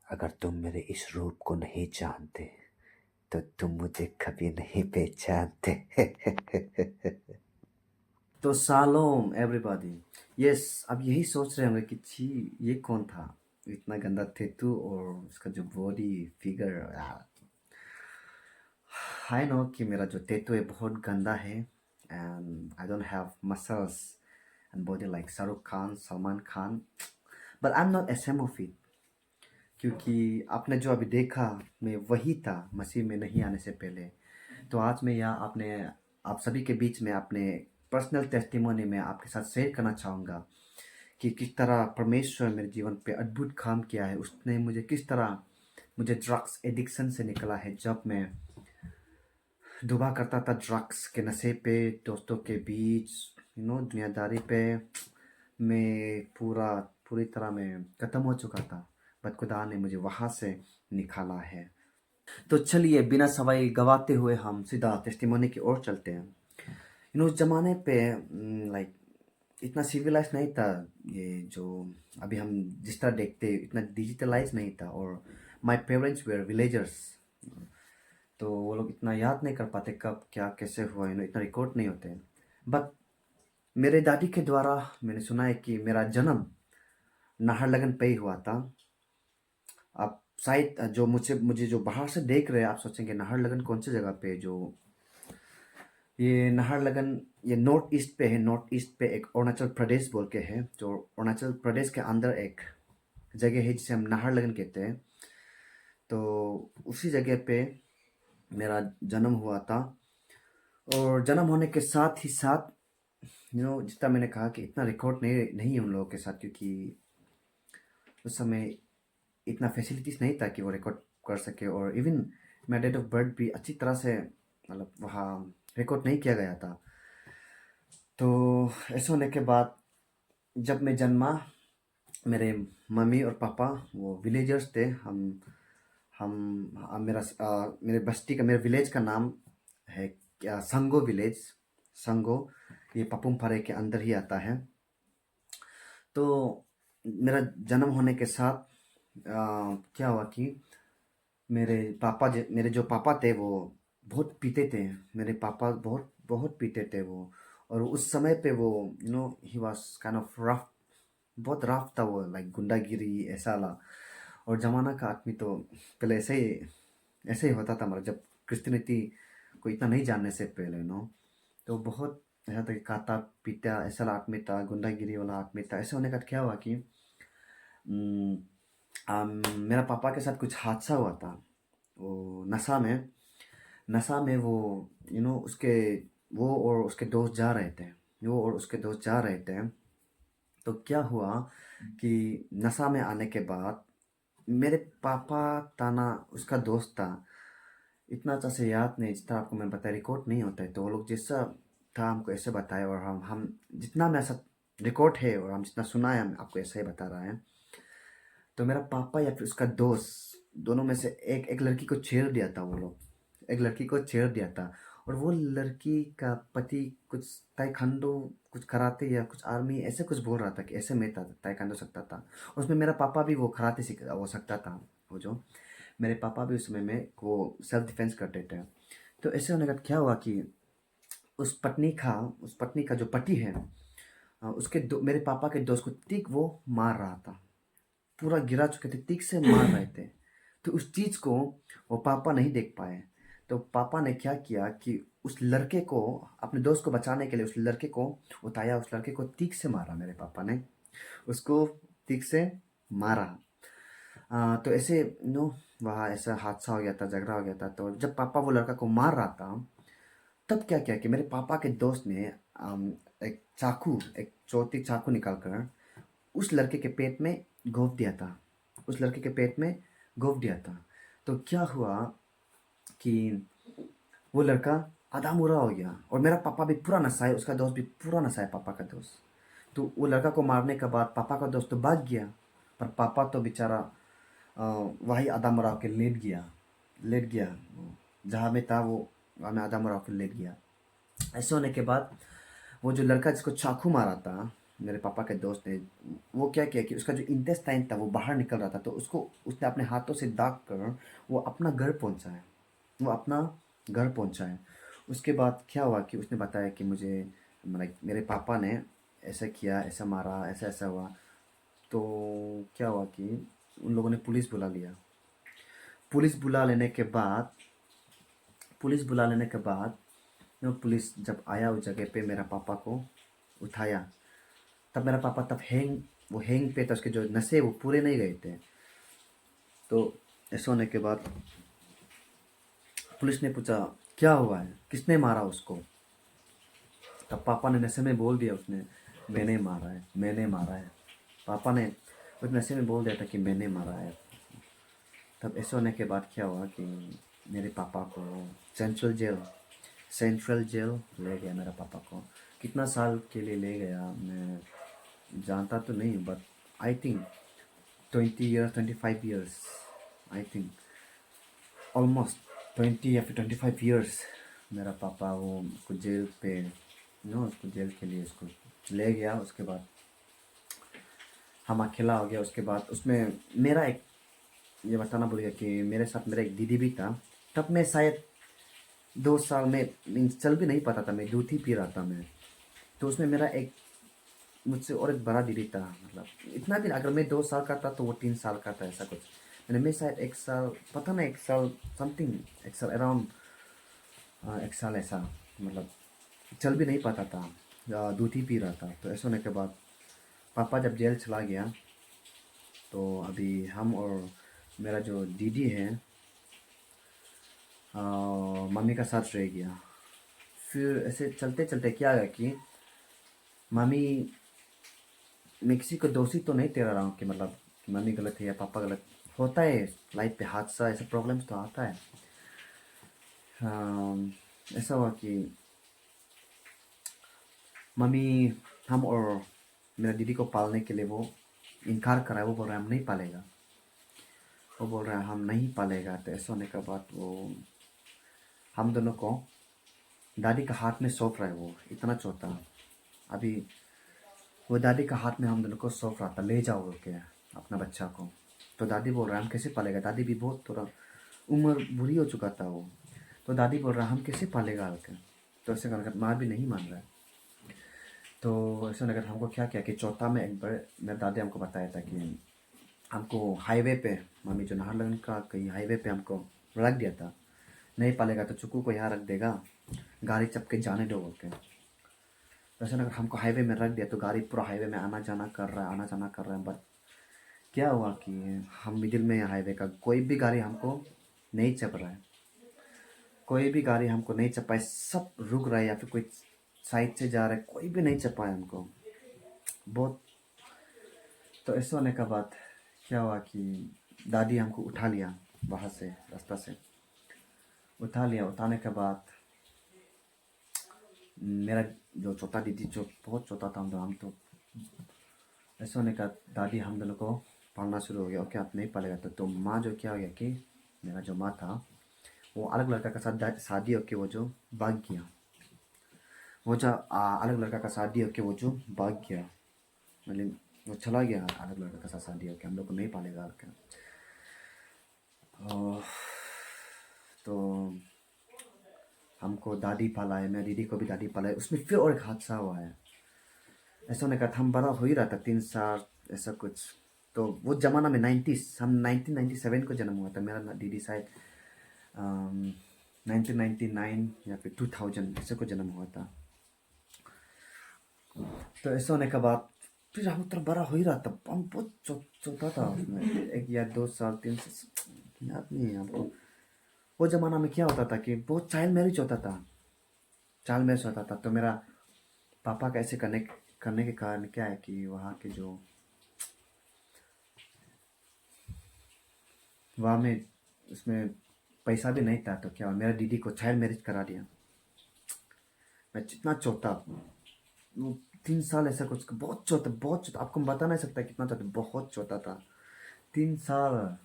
अगर तुम मेरे इस रूप को नहीं जानते तो तुम मुझे कभी नहीं पहचानते। तो सालोम एवरीबॉडी। यस, अब यही सोच रहे होंगे कि छी, ये कौन था, इतना गंदा टेटू और उसका जो बॉडी फिगर। आई नो कि मेरा जो टेटू है बहुत गंदा है, and I don't have muscles and body like Shahrukh Khan, Salman Khan, but I am not ashamed of it, क्योंकि आपने जो अभी देखा मैं वही था मसीह में नहीं आने से पहले। तो आज मैं यहाँ आप सभी के बीच में अपने पर्सनल टेस्टिमोनी में आपके साथ शेयर करना चाहूँगा कि किस तरह परमेश्वर मेरे जीवन पे अद्भुत काम किया है। उसने मुझे किस तरह मुझे ड्रग्स एडिक्शन से निकला है, जब मैं डूबा करता था ड्रग्स के नशे पे, दोस्तों के बीच, दुनियादारी पे। मैं पूरी तरह मैं ख़त्म हो चुका था, बट खुदा ने मुझे वहाँ से निकाला है। तो चलिए बिना समय गवाते हुए हम सीधा टेस्टिमोनी की ओर चलते हैं। उस ज़माने पे लाइक इतना सिविलाइज नहीं था, ये जो अभी हम जिस तरह देखते इतना डिजिटलाइज नहीं था। और माय पेरेंट्स वेर विलेजर्स, तो वो लोग इतना याद नहीं कर पाते कब क्या कैसे हुआ, इतना रिकॉर्ड नहीं होते। बट मेरे दादी के द्वारा मैंने सुना है कि मेरा जन्म नाहरलगन पे ही हुआ था। आप शायद जो मुझे जो बाहर से देख रहे हैं, आप सोचेंगे नाहरलगन कौन सी जगह पे है। जो ये नाहरलगन, ये नॉर्थ ईस्ट पे है। नॉर्थ ईस्ट पे एक अरुणाचल प्रदेश बोल के है, जो अरुणाचल प्रदेश के अंदर एक जगह है जिसे हम नाहरलगन कहते हैं। तो उसी जगह पे मेरा जन्म हुआ था। और जन्म होने के साथ ही साथ जितना मैंने कहा कि इतना रिकॉर्ड नहीं है उन लोगों के साथ, क्योंकि उस समय इतना फैसिलिटीज़ नहीं था कि वो रिकॉर्ड कर सके। और इवन मेरा डेट ऑफ बर्थ भी अच्छी तरह से मतलब वहाँ रिकॉर्ड नहीं किया गया था। तो ऐसे होने के बाद जब मैं जन्मा, मेरे मम्मी और पापा वो विलेजर्स थे। मेरे बस्ती का, मेरे विलेज का नाम है क्या, संगो विलेज। संगो, ये पपुम पारे के अंदर ही आता है। तो मेरा जन्म होने के साथ क्या हुआ कि मेरे जो पापा थे वो बहुत पीते थे। मेरे पापा बहुत बहुत पीते थे वो। और उस समय पे वो he was kind of rough, बहुत रफ था वो, लाइक गुंडागिरी ऐसा ला। और जमाना का आदमी तो पहले ऐसे ही होता था हमारा, जब क्रिश्चियनिटी को इतना नहीं जानने से पहले तो बहुत ऐसा था कि खाता पीता ऐसा वाला आदमी था, गुंडागिरी वाला आदमी था। ऐसे होने का क्या हुआ कि उम, मेरा पापा के साथ कुछ हादसा हुआ था। वो नशा में वो उसके वो और उसके दोस्त जा रहे थे। वो और उसके दोस्त जा रहे थे। तो क्या हुआ कि नशा में आने के बाद मेरे पापा ताना उसका दोस्त था, इतना अच्छा से याद नहीं, जितना आपको मैं बताया रिकॉर्ड नहीं होता है। तो वो लोग जैसा था हमको ऐसे बताया, और हम जितना में ऐसा रिकॉर्ड है और हम जितना सुना है हम आपको ऐसा ही बता रहा है। तो मेरा पापा या फिर उसका दोस्त दोनों में से एक एक लड़की को छेड़ दिया था। वो लोग एक लड़की को छेड़ दिया था। और वो लड़की का पति कुछ ताइक्वांडो, कुछ कराटे या कुछ आर्मी ऐसे कुछ बोल रहा था कि ऐसे में था, ताइक्वांडो सकता था। उसमें मेरा पापा भी वो कराटे सीख वो सकता था। वो जो मेरे पापा भी उस समय में वो सेल्फ डिफेंस करते थे। तो ऐसे होने का क्या हुआ कि उस पत्नी का जो पति है, मेरे पापा के दोस्त को तीक वो मार रहा था। पूरा गिरा चुके थे, तीक से मार रहे थे। तो उस चीज़ को वो पापा नहीं देख पाए। तो पापा ने क्या किया कि उस लड़के को, अपने दोस्त को बचाने के लिए उस लड़के को उठाया, उस लड़के को तीक से मारा मेरे पापा ने। उसको तीक से मारा। तो ऐसे वहाँ ऐसा हादसा हो गया था, झगड़ा हो गया था। तो जब पापा वो लड़का को मार रहा था, तब क्या किया कि मेरे पापा के दोस्त ने एक चौथी चाकू निकाल कर उस लड़के के पेट में घोंप दिया था। उस लड़के के पेट में घोंप दिया था। तो क्या हुआ कि वो लड़का आधा मुरा हो गया। और मेरा पापा भी पूरा नशा है, उसका दोस्त भी पूरा नशा है, पापा का दोस्त। तो वो लड़का को मारने के बाद पापा का दोस्त तो भाग गया, पर पापा तो बेचारा वही आधा मुरा होकर लेट गया। जहाँ में था वो, वहाँ में आधा मुरा होकर लेट गया। ऐसे होने के बाद वो जो लड़का जिसको चाकू मारा था, मेरे पापा के दोस्त ने वो क्या किया कि उसका जो इंटेस्टाइन था वो बाहर निकल रहा था, तो उसको उसने अपने हाथों से दाग कर वो अपना घर पहुंचा है। वो अपना घर पहुंचा है। उसके बाद क्या हुआ कि उसने बताया कि मुझे मतलब मेरे पापा ने ऐसा किया, ऐसा मारा, ऐसा ऐसा हुआ। तो क्या हुआ कि उन लोगों ने पुलिस बुला लिया। पुलिस बुला लेने के बाद पुलिस बुला लेने के बाद पुलिस जब आया उस जगह पे मेरा पापा को उठाया, तब मेरा पापा तब वो हैंग पे था, उसके जो नशे वो पूरे नहीं गए थे। तो ऐसा होने के बाद पुलिस ने पूछा क्या हुआ है, किसने मारा उसको। तब पापा ने नशे में बोल दिया, उसने मैंने मारा है, मैंने मारा है। पापा ने उस नशे में बोल दिया था कि मैंने मारा है। तब ऐसा होने के बाद क्या हुआ कि मेरे पापा को सेंट्रल जेल सेंट्रल जेल ले गया मेरा पापा को। कितना साल के लिए ले गया मैं जानता तो नहीं हूँ, but I think 20 years, 25 years, I think almost 20 या फिर 25 ईयर्स मेरा पापा वो उसको जेल पे उसको जेल के लिए उसको ले गया। उसके बाद हम अकेला हो गया। उसके बाद उसमें मेरा एक ये बताना भूल गया कि मेरे साथ मेरा एक दीदी भी था। तब मैं शायद 2 साल में मीन्स चल भी नहीं पाता था, मैं दूध ही पी रहा था मैं। तो उसमें मेरा एक मुझसे और एक बड़ा दीदी था, मतलब इतना भी अगर मैं 2 साल का था तो वो 3 साल का था, ऐसा कुछ। मैंने मैं शायद 1 साल, पता नहीं 1 साल समथिंग, 1 साल अराउंड, 1 साल ऐसा, मतलब चल भी नहीं पाता था, दूध ही पी रहा था। तो ऐसा होने के बाद पापा जब जेल चला गया तो अभी हम और मेरा जो दीदी है मम्मी का साथ रह गया। फिर ऐसे चलते चलते क्या है कि मम्मी, मैं किसी को दोषी तो नहीं ठहरा रहा हूँ कि मतलब कि मम्मी गलत है या पापा गलत। होता है लाइफ पे हादसा, ऐसा प्रॉब्लम्स तो आता है। ऐसा हुआ कि मम्मी हम और मेरा दीदी को पालने के लिए वो इनकार कर रहा है। वो बोल रहा है हम नहीं पालेगा, वो बोल रहा है हम नहीं पालेगा। तो ऐसा होने के बाद वो हम दोनों को दादी का हाथ में सौंप रहा है, वो इतना छोटा अभी। वो दादी का हाथ में हम दोनों को सौंप रहा था, ले जाओ बोल के अपना बच्चा को। तो दादी बोल रहा है हम कैसे पालेगा, दादी भी बहुत थोड़ा उम्र बुरी हो चुका था वो। तो दादी बोल रहा है हम कैसे पालेगा हल्के। तो ऐसे कर माँ भी नहीं मान रहा है। तो ऐसा लगा हमको क्या किया कि चौथा में एक बार मेरे दादी हमको बताया था कि हमको हाईवे पे, मम्मी जो नाहरलगुन का कहीं हाईवे पे हमको रख दिया था, नहीं पालेगा तो चुकू को यहाँ रख देगा, गाड़ी चपके जाने दो बोल के। तो ऐसा लगा हमको हाईवे में रख दिया, तो गाड़ी पूरा हाईवे में आना जाना कर रहा है, आना जाना कर रहा है। बट क्या हुआ कि हम मिडिल में हाईवे का, कोई भी गाड़ी हमको नहीं चप रहा है, कोई भी गाड़ी हमको नहीं चपाए, सब रुक रहा है या फिर कोई साइड से जा रहा है, कोई भी नहीं चपाए हमको बहुत। तो ऐसा होने के बाद क्या हुआ कि दादी हमको उठा लिया बाहर से, रास्ता से उठा लिया। उठाने के बाद मेरा जो छोटा दीदी जो बहुत छोटा था, हम तो ऐसा होने का दादी हम दोनों को पालना शुरू हो गया। ओके आप नहीं पालेगा तो माँ जो क्या हो गया कि मेरा जो माँ था वो अलग लड़का के साथ शादी होके वो जो भाग गया। वो जो अलग लड़का का शादी होके वो जो भाग गया, मतलब वो चला गया अलग लड़का के साथ शादी होके, हम लोग को नहीं पालेगा क्या। तो हमको दादी पाला है, मेरी दीदी को भी दादी पाला है। उसमें फिर और एक हादसा हुआ है। ऐसा होने का हम बड़ा हो ही रहा था 3 साल ऐसा कुछ। तो वो ज़माना में 90s, हम 1997 को जन्म हुआ था। मेरा दीदी शायद 1999 या फिर 2000 ऐसे को जन्म हुआ था। तो ऐसा होने के बाद फिर हम उतना बड़ा हो ही रहा था, हम बहुत छोटा था उसमें, 1 या 2 साल 3 साल याद नहीं है हमको। वो ज़माना में क्या होता था कि बहुत चाइल्ड मैरिज होता था, चाइल्ड मैरिज होता था। तो मेरा पापा का ऐसे करने के कारण क्या है कि वहाँ के जो वहाँ में उसमें पैसा भी नहीं था। तो क्या हुआ, मेरा दीदी को चाइल्ड मैरिज करा दिया। मैं जितना छोटा, वो 3 साल ऐसा कुछ, बहुत छोटा, बहुत छोटा, आपको बता नहीं सकता कितना छोटा, बहुत छोटा था। 3 साल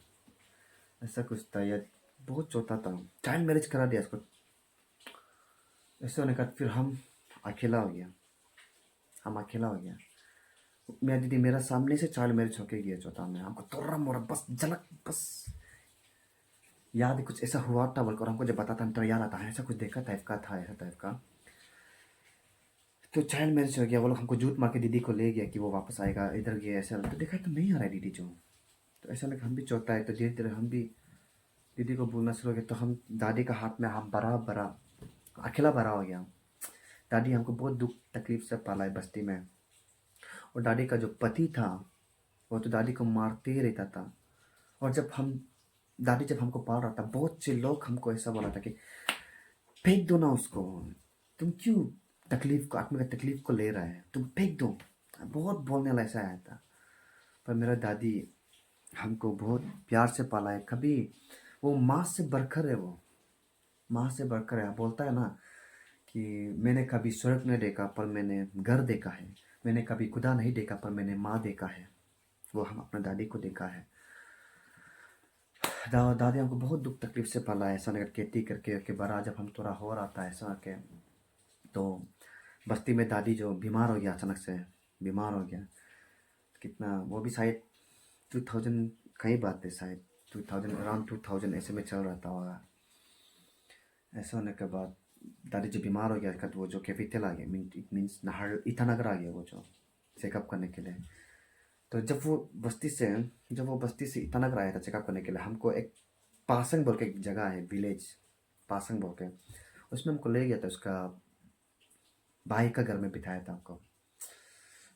ऐसा कुछ था या बहुत छोटा था, चाइल्ड मैरिज करा दिया उसको। ऐसे होने का फिर हम अकेला हो गया, हम अकेला हो गया। मेरा दीदी मेरा सामने से चाइल्ड मैरिज होके गया चौथा में, हमको तोड़ा मोड़ा बस झलक बस याद है, कुछ ऐसा हुआ था बोलकर हमको जब बताता हम तो याद आता है ऐसा कुछ देखा टाइप का था, ऐसा टाइप का। तो चाइल्ड मैरिज हो गया, वो लोग हमको जूत मार के दीदी को ले गया कि वो वापस आएगा, इधर गया ऐसा, तो देखा तो नहीं आ रहा है दीदी जो। तो ऐसा लगा हम भी चौथा है, तो धीरे धीरे हम भी दीदी को बोलना शुरू हो गया, तो हम दादी का हाथ में हम बड़ा बड़ा अकेला बड़ा हो गया। दादी हमको बहुत दुख तकलीफ से पाला है बस्ती में। और दादी का जो पति था वो तो दादी को मारते ही रहता था। और जब हम दादी जब हमको पाल रहा था, बहुत से लोग हमको ऐसा बोला था कि फेंक दो ना उसको, तुम क्यों तकलीफ को आत्मा की तकलीफ को ले रहा है, तुम फेंक दो। बहुत बोलने वाला ऐसा आया था। पर मेरा दादी हमको बहुत प्यार से पाला है, कभी वो माँ से बढ़कर है, वो माँ से बढ़कर है। बोलता है ना कि मैंने कभी स्वर्ग नहीं देखा पर मैंने घर देखा है, मैंने कभी खुदा नहीं देखा पर मैंने माँ देखा है। वो हम अपने दादी को देखा है। दादी हमको बहुत दुख तकलीफ से पाला है, ऐसा नहीं खेती करके के बड़ा जब हम थोड़ा हो रहा था ऐसा के, तो बस्ती में दादी जो बीमार हो गया, अचानक से बीमार हो गया। कितना वो भी शायद 2000 कई बात है, शायद 2000 अराउंड 2000 ऐसे में चल रहा था। और ऐसा होने के बाद दादी जो बीमार हो गया, तो वो जो कैपिटल आ गया, इट मीन्स नहर ईटानगर आ गया वो जो चेकअप करने के लिए। तो जब वो बस्ती से ईटानगर आया था चेकअप करने के लिए, हमको एक पासंग बोल के एक जगह है, विलेज पासंग बोल के, उसमें हमको ले गया था, उसका भाई का घर में बिठाया था हमको।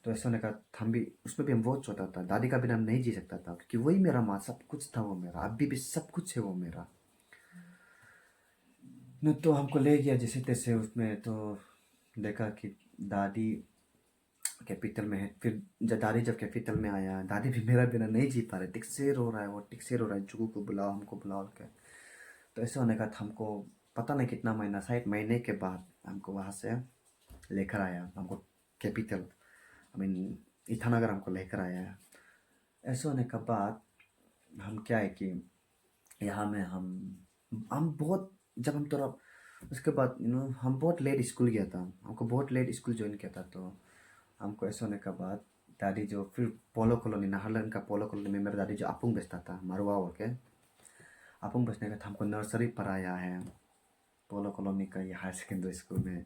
तो ऐसा होने का हम भी उसमें भी हम बहुत छोटा था, दादी का बिना हम नहीं जी सकता था, क्योंकि वही मेरा माँ सब कुछ था, वो मेरा अभी भी सब कुछ है वो मेरा न। तो हमको ले गया जैसे तैसे उसमें, तो देखा कि दादी कैपिटल में है। फिर जब कैपिटल में आया, दादी भी मेरा बिना नहीं जी पा रहे, टिक से रो रहा है वो, टिक से रो रहा है, जुगू को बुलाओ, हमको बुलाओ के। तो ऐसा होने का था, हमको पता नहीं कितना महीना, शायद महीने के बाद हमको वहाँ से लेकर आया, हमको कैपिटल आई मीन ईटानगर हमको लेकर आया। ऐसा होने के बाद हम क्या है कि यहाँ में हम बहुत जब हम थोड़ा उसके बाद हम बहुत लेट स्कूल गया था, हमको बहुत लेट स्कूल ज्वाइन किया था। तो हमको ऐसा होने के बाद दादी जो फिर पोलो कॉलोनी, नाहरलगुन का पोलो कॉलोनी में मेरा दादी जो अपुंग बेचता था, मरुआ हो के अपुंग बेचने का था, हमको नर्सरी पढ़ाया है पोलो कॉलोनी का, ये हायर सेकेंडरी स्कूल में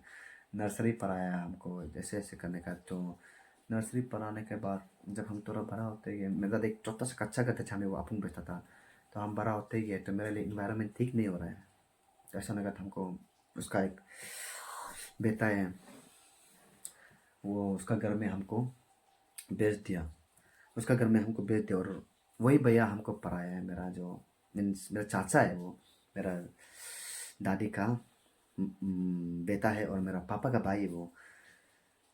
नर्सरी पढ़ाया है हमको, जैसे ऐसे करने का। तो नर्सरी पढ़ाने के बाद जब हम थोड़ा बड़ा होते गए, मेरा दादा एक छोटा सा कच्चा घर था जहाँ में वो अपुंग बेचता था। तो हम बड़ा होते ही गए, तो मेरे लिए इन्वायरमेंट ठीक नहीं हो रहा है। तो ऐसा लगा था हमको, उसका एक बेटा है, वो उसका घर में हमको बेच दिया, उसका घर में हमको बेच दिया। और वही भैया हमको पढ़ाया है, मेरा जो मीन्स मेरा चाचा है, वो मेरा दादी का बेटा है और मेरा पापा का भाई है वो।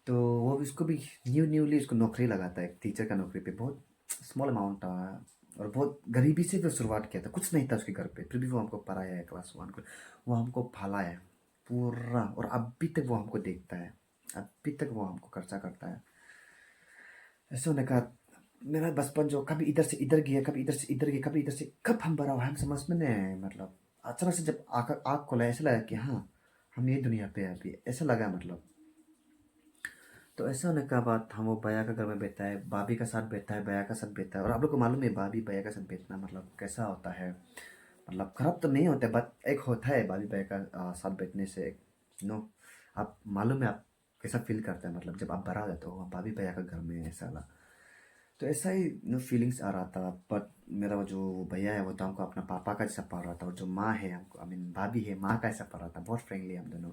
तो वो भी उसको भी न्यूली उसको नौकरी लगाता है, एक टीचर का नौकरी पे, बहुत स्मॉल अमाउंट था। और बहुत गरीबी से भी शुरुआत किया था, कुछ नहीं था उसके घर पे, फिर भी वो हमको पढ़ाया है क्लास 1 को, वो हमको पाला है पूरा। और अभी तक वो हमको देखता है, अभी तक वो हमको खर्चा करता है। ऐसे होने का मेरा बचपन जो कभी इधर से इधर गया, कभी इधर से इधर गया, कभी इधर से कब हम बड़ा हुआ हम समझ में नहीं आए। मतलब अचानक से जब आँख खोला, ऐसा लगा कि हाँ हम ये दुनिया पे हैं अभी, ऐसा लगा मतलब। तो ऐसा होने का बाद हम वो भैया का घर में बैठा है, भाभी का साथ बैठा है, भैया का साथ बैठा है। और आप लोग को मालूम है भाभी भैया का साथ बैठना मतलब कैसा होता है, मतलब खराब तो नहीं होता, बट एक होता है भाभी भैया का साथ बैठने से एक नो, आप मालूम है आप कैसा फील करते हैं, मतलब जब आप बड़ा हो जाते हो भाभी भैया का घर में ऐसा लगा। तो ऐसा ही फीलिंग्स आ रहा था। बट मेरा वो जो भैया है वो तो हमको अपना पापा का जैसा पढ़ रहा था, और जो माँ है हमको आई मीन भाभी है, माँ का ऐसा पढ़ रहा था, बहुत फ्रेंडली हम दोनों।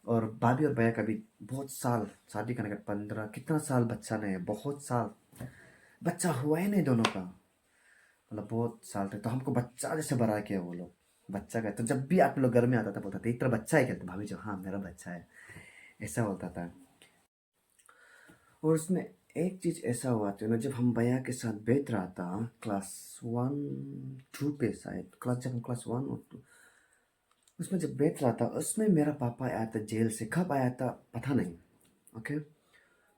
और भाभी और भैया का भी बहुत साल शादी करने का, 15 कितना साल बच्चा नहीं है, बहुत साल बच्चा हुआ ही नहीं दोनों का, मतलब बहुत साल तक। तो हमको बच्चा जैसे बड़ा किया वो लोग, बच्चा का। तो जब भी आप लोग घर में आता था बोलता था, एक तरह बच्चा है क्या? तो भाभी जो हाँ मेरा बच्चा है, ऐसा बोलता था। और उसमें एक चीज़ ऐसा हुआ था ना, जब हम भैया के साथ बैठ रहा था क्लास 1 2 पे, शायद जब हम क्लास 1 और 2 उसमें जब बैठ रहा था, उसमें मेरा पापा आया था जेल से, कब आया था पता नहीं। ओके,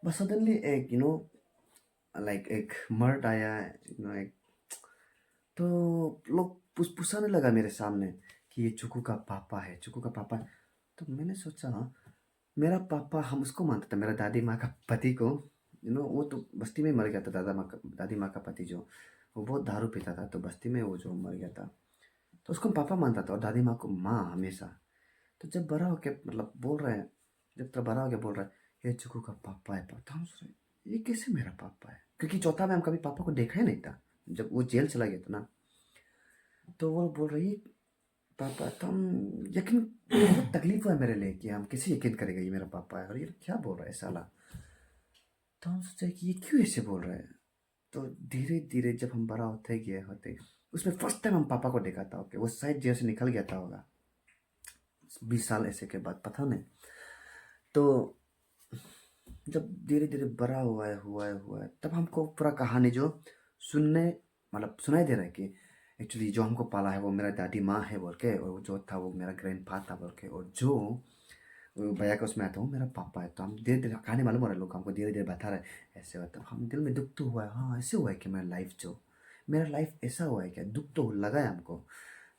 बस सडनली एक लाइक एक मर्ड आया, एक। तो लोग पुछाने लगा मेरे सामने कि ये चुकू का पापा है, चुकू का पापा है। तो मैंने सोचा मेरा पापा, हम उसको मानते थे, मेरा दादी माँ का पति को वो तो बस्ती में मर गया था, दादी माँ का पति जो, वो बहुत दारू पीता था, तो बस्ती में वो जो मर गया था, तो उसको पापा मानता था और दादी माँ को माँ हमेशा। तो जब बड़ा हो गया मतलब बोल रहा है, जब तक बड़ा हो गया बोल रहा है ये चिकू का पापा है, तो हम सोच रहे ये कैसे मेरा पापा है, क्योंकि चौथा में हम कभी पापा को देखा ही नहीं था, जब वो जेल चला गया था ना। तो वो बोल रही पापा, तो हम यकीन, बहुत तकलीफ हुआ मेरे लिए कि हम कैसे यकीन करेगा ये मेरा पापा है, और ये क्या बोल रहा है साला। तो हम सोचे कि ये क्यों ऐसे बोल रहा है। तो धीरे धीरे जब हम बड़ा होते गए होते, उसमें फर्स्ट टाइम हम पापा को देखा था। ओके, वो शायद जेल से निकल गया था होगा 20 साल ऐसे के बाद, पता नहीं। तो जब धीरे धीरे बड़ा हुआ है तब हमको पूरा कहानी जो सुनने मतलब सुनाई दे रहा है कि एक्चुअली जो हमको पाला है वो मेरा दादी माँ है बोल के, और वो जो था वो मेरा ग्रैंड पा था बोल के, और जो वो भैया का उसमें आता हूँ मेरा पापा है। तो हम धीरे धीरे कहानी मालूम हो रहा है, लोग हमको धीरे धीरे बता रहे हैं ऐसे हुआ, तब हम दिल में दुख तो हुआ है, हाँ ऐसे हुआ है कि मेरा लाइफ ऐसा हुआ है क्या, दुख तो लगा है हमको,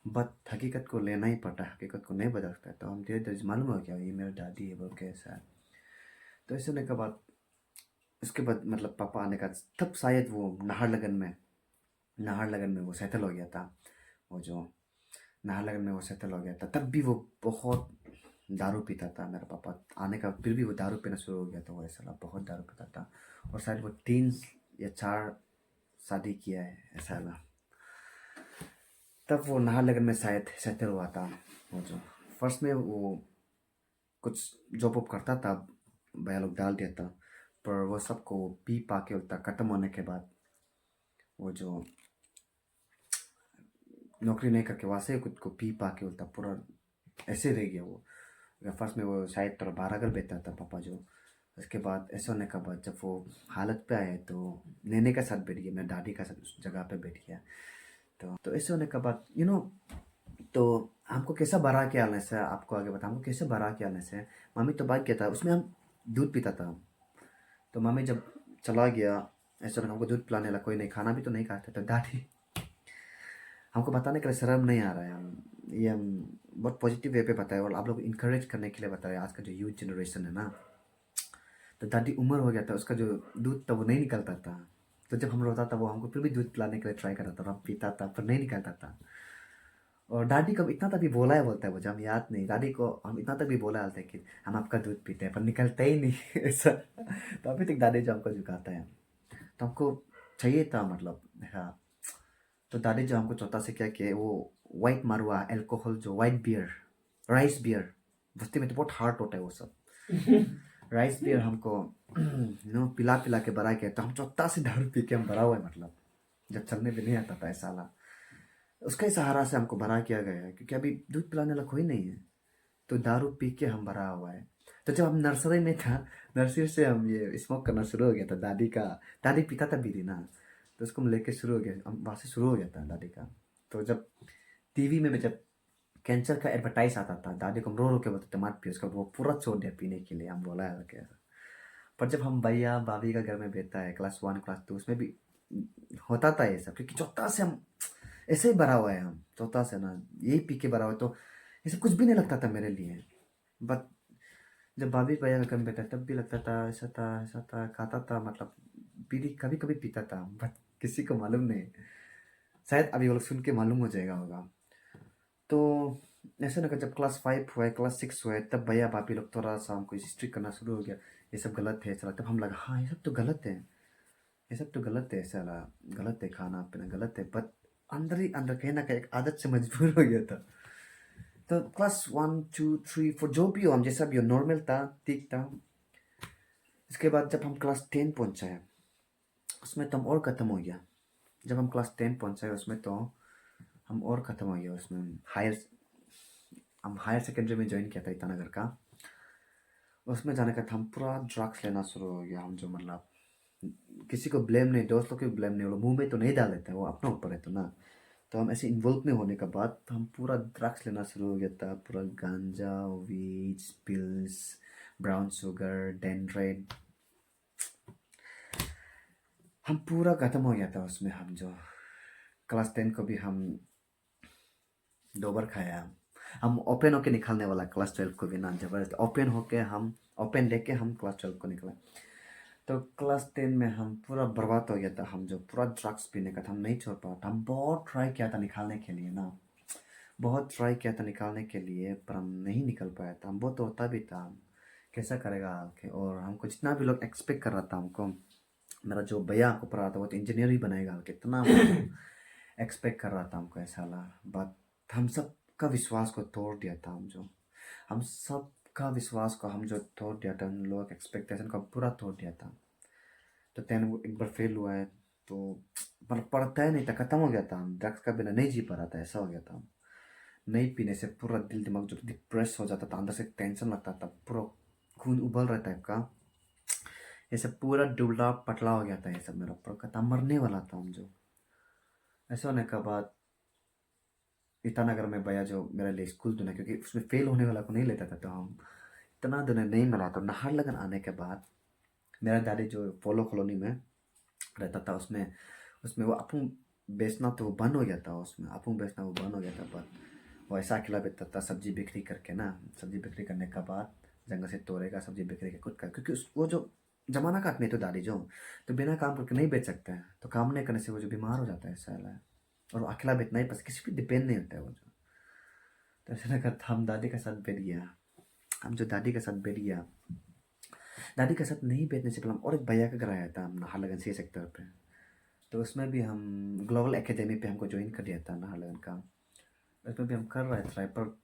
बट हकीकत को लेना ही पड़ता है, हकीकत को नहीं बदल सकता। तो हम धीरे धीरे मालूम हो गया ये मेरा दादी है बोल के, ऐसा है। तो ऐसे होने के बाद उसके बाद मतलब पापा आने का, तब शायद वो नाहरलगन में वो सेटल हो गया था। वो जो नाहरलगन में वो सेटल हो गया था, तब भी वो बहुत दारू पीता था मेरा पापा आने का, फिर भी वो दारू पीना शुरू हो गया था, वो ऐसा बहुत दारू पीता था। और शायद वो 3 या 4 शादी किया है ऐसा लगा। तब वो नाहरलगन में शायद सेटल हुआ था। वो जो फर्स्ट में वो कुछ जॉब वॉब करता था, भैया लोग डाल दिया था, पर वो सबको पी पा के उतना ख़त्म होने के बाद वो जो नौकरी नहीं करके वहाँ से खुद को पी पा के उतना पूरा ऐसे रह गया वो। फर्स्ट में वो शायद थोड़ा 12 घर बेचता था पापा जो। उसके बाद ऐसा होने के बाद जब वो हालत पे आए तो नेने के साथ बैठ गया, मेरे दादी का साथ उस जगह पे बैठ गया। तो ऐसे होने के बाद तो हमको कैसा बड़ा के आने से, आपको आगे बता, हमको कैसे बड़ा के आने से, मम्मी तो भाग गया था, उसमें हम दूध पीता था। तो मम्मी जब चला गया, ऐसा लगा हमको दूध पिलाने लगा, कोई नहीं, खाना भी तो नहीं खाते, तो दादी हमको बताने के लिए शर्म नहीं आ रहा है, हम बहुत पॉजिटिव वे पे बताए और आप लोग इंकरेज करने के लिए बताए, आज का जो यूथ जनरेशन है ना। तो दादी उम्र हो गया था, उसका जो दूध था वो नहीं निकलता था। तो जब हम रोता था वो हमको फिर भी दूध पिलाने के लिए ट्राई करता था, हम पीता था पर नहीं निकलता था। और दादी को इतना तक भी बोला है, बोलता है मुझे हम याद नहीं, दादी को हम इतना तक भी बोला है कि हम आपका दूध पीते हैं पर निकलता ही नहीं ऐसा। तो अभी तक दादी जो हमको झुकाता है, तो हमको चाहिए था मतलब, हाँ। तो दादी जो हमको चौथा से क्या किया, वो वाइट मारुआ अल्कोहल जो वाइट बियर, राइस बियर, बस्ती में तो बहुत हार्ड होता है वो सब। राइस बियर हमको पिला पिला के बड़ा किया, तो हम चौथा से दारू पी के हम बड़ा हुआ है मतलब, जब चलने भी नहीं आता था ऐसा ला। उसका ही सहारा से हमको बड़ा किया गया है, क्योंकि अभी दूध पिलाने वाला कोई नहीं है, तो दारू पी के हम बड़ा हुआ है। तो जब हम नर्सरी में था, नर्सरी से हम ये स्मोक करना शुरू हो गया था, दादी पीता था बीड़ी ना, तो उसको हम लेके शुरू हो गया, हम वहाँ से शुरू हो गया था दादी का। तो जब टीवी में भी जब कैंसर का एडवर्टाइज आता था, दादी को हम रो रो के बोलते थे मत पियो, उसका वो पूरा छोड़ दिया पीने के लिए, हम बोला है क्या। पर जब हम भैया भाभी का घर में बैठता है क्लास 1 क्लास 2, उसमें भी होता था ये सब, क्योंकि चौथा से हम ऐसे ही भरा हुआ है, हम चौथा से ना यही पी के भरा हुआ है, तो ऐसे कुछ भी नहीं लगता था मेरे लिए। बट जब भाभी भैया का घर में बैठा तब भी लगता था ऐसा था, खाता था मतलब, बीड़ी कभी कभी पीता था, बट किसी को मालूम नहीं, शायद अभी वो लोग सुन के मालूम हो जाएगा होगा। तो ऐसा लगा जब क्लास 5 हुआ है, क्लास 6 हुआ है, तब भैया भाभी लोग थोड़ा सा हमको स्ट्रिक्ट करना शुरू हो गया, ये सब गलत है चला, तब हम लगा हाँ ये सब तो गलत है, ये सब तो गलत है, ऐसा लगा गलत है, खाना पीना गलत है, बट अंदर ही अंदर कहीं ना कहीं एक आदत से मजबूर हो गया था। तो क्लास 1 2 3 4 जो भी हो, हम जैसा भी हो, नॉर्मल था, ठीक था। इसके बाद जब हम क्लास 10 पहुंचा, उसमें तो हम और ख़त्म हो गया। जब हम क्लास 10 पहुंचे उसमें तो हम और ख़त्म हो गया, उसमें हम हायर सेकेंडरी में ज्वाइन किया था ईटानगर का। उसमें जाने का था, हम पूरा ड्रग्स लेना शुरू हो गया, हम जो मतलब किसी को ब्लेम नहीं, दोस्त लोग को भी ब्लेम नहीं, वो लोग मुंह में तो नहीं डाल देते, वो अपना ऊपर है तो ना। तो हम ऐसे इन्वॉल्व में होने के बाद हम पूरा ड्रग्स लेना शुरू हो गया था, पूरा गांजा, weeds, pills, brown sugar, dendrite, हम पूरा ख़त्म हो गया था उसमें। हम जो क्लास 10 को भी हम 2 बार खाया, हम ओपन होके निकालने वाला, क्लास 12 को भी ना, जबरदस्त ओपन होके हम ओपन लेके हम क्लास 12 को निकला। तो क्लास 10 में हम पूरा बर्बाद हो गया था। हम जो पूरा ड्रग्स पीने का था, हम नहीं छोड़ पाया था। हम बहुत ट्राई किया था निकालने के लिए ना, बहुत ट्राई किया था निकालने के लिए, पर हम नहीं निकल पाया था। हम बहुत रोता भी था, हम कैसा करेगा आके। और हमको जितना भी लोग एक्सपेक्ट कर रहा था हमको, मेरा जो भैया हमको पढ़ा था वो तो इंजीनियर ही बनेगा, कितना एक्सपेक्ट कर रहा था हमको ऐसा ला। बट हम सब का विश्वास को तोड़ दिया था। हम सब का विश्वास को हम जो तोड़ दिया था, उन लोगों के एक्सपेक्टेशन को पूरा तोड़ दिया था। तो 10 वो एक बार फेल हुआ है तो पर पढ़ता ही नहीं था, खत्म हो गया था। हम ड्रग्स का बिना नहीं जी पा रहा था, ऐसा हो गया था। नहीं पीने से पूरा दिल दिमाग जो डिप्रेस हो जाता था, अंदर से टेंशन लगता था, पूरा खून उबल रहा टाइप का। ये सब पूरा दुबला पतला हो गया था, ये सब मेरा पूरा खत्म, मरने वाला था हम जो। ऐसा होने के बाद ईटानगर में भैया जो मेरे लिए स्कूल दुना, क्योंकि उसमें फेल होने वाला को नहीं लेता था, तो हम इतना दुना नहीं मिला। तो नाहरलगन आने के बाद मेरा दादी जो पोलो कॉलोनी में रहता था, उसमें उसमें वो अपुंग बेचना तो वो बंद हो गया था। उसमें अपुंग बेचना वो बंद हो गया था। पर वो ऐसा अकेला बेचता था, सब्जी बिक्री करके ना। सब्जी बिक्री करने के बाद जंगल से तोड़ेगा, सब्जी बिक्री के खुद का, क्योंकि वो जो जमाना का आदमी है तो दादी जो, तो बिना काम करके नहीं बेच सकता है। तो काम नहीं करने से वो जो बीमार हो जाता है ऐसा है। और वो अकेला बेचना ही, बस किसी पे डिपेंड नहीं होता है वो जो। तो ऐसा लगा था, हम दादी के साथ बैठ गया। हम जो दादी के साथ बैठ गया, दादी के साथ नहीं बैठने से पहले हम और एक भैया का घर आया था, हम नाहरलगन सी सेक्टर पे। तो उसमें भी हम ग्लोबल एकेडमी पे हमको ज्वाइन कर दिया था नाहरलगन का। उसमें भी हम कर रहे थे पर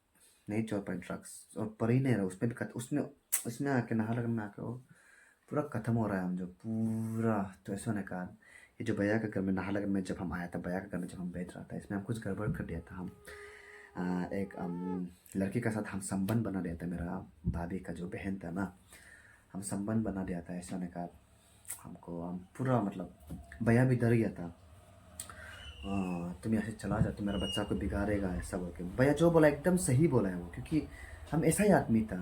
नहीं छोड़ पाए ड्रग्स, और पर ही नहीं रहा उसमें भी उसमें उसमें आके नाहरलगन में आके वो पूरा ख़त्म हो रहा है हम जो पूरा। तो ऐसा होने का ये जो भैया के घर में नाहरलगन में जब हम आया था, भैया के घर में जब हम बैठ रहा था, इसमें हम कुछ गड़बड़ कर दिया था। हम एक लड़की के साथ हम संबंध बना दिया था। मेरा भाभी का जो बहन था ना, हम संबंध बना दिया था। ऐसा होने का हमको हम पूरा मतलब भैया भी डर गया था। तुम यहाँ से चला जा, तो मेरा बच्चा को बिगाड़ेगा ऐसा बोल के। भैया जो बोला एकदम सही बोला है वो, क्योंकि हम ऐसा ही आदमी था,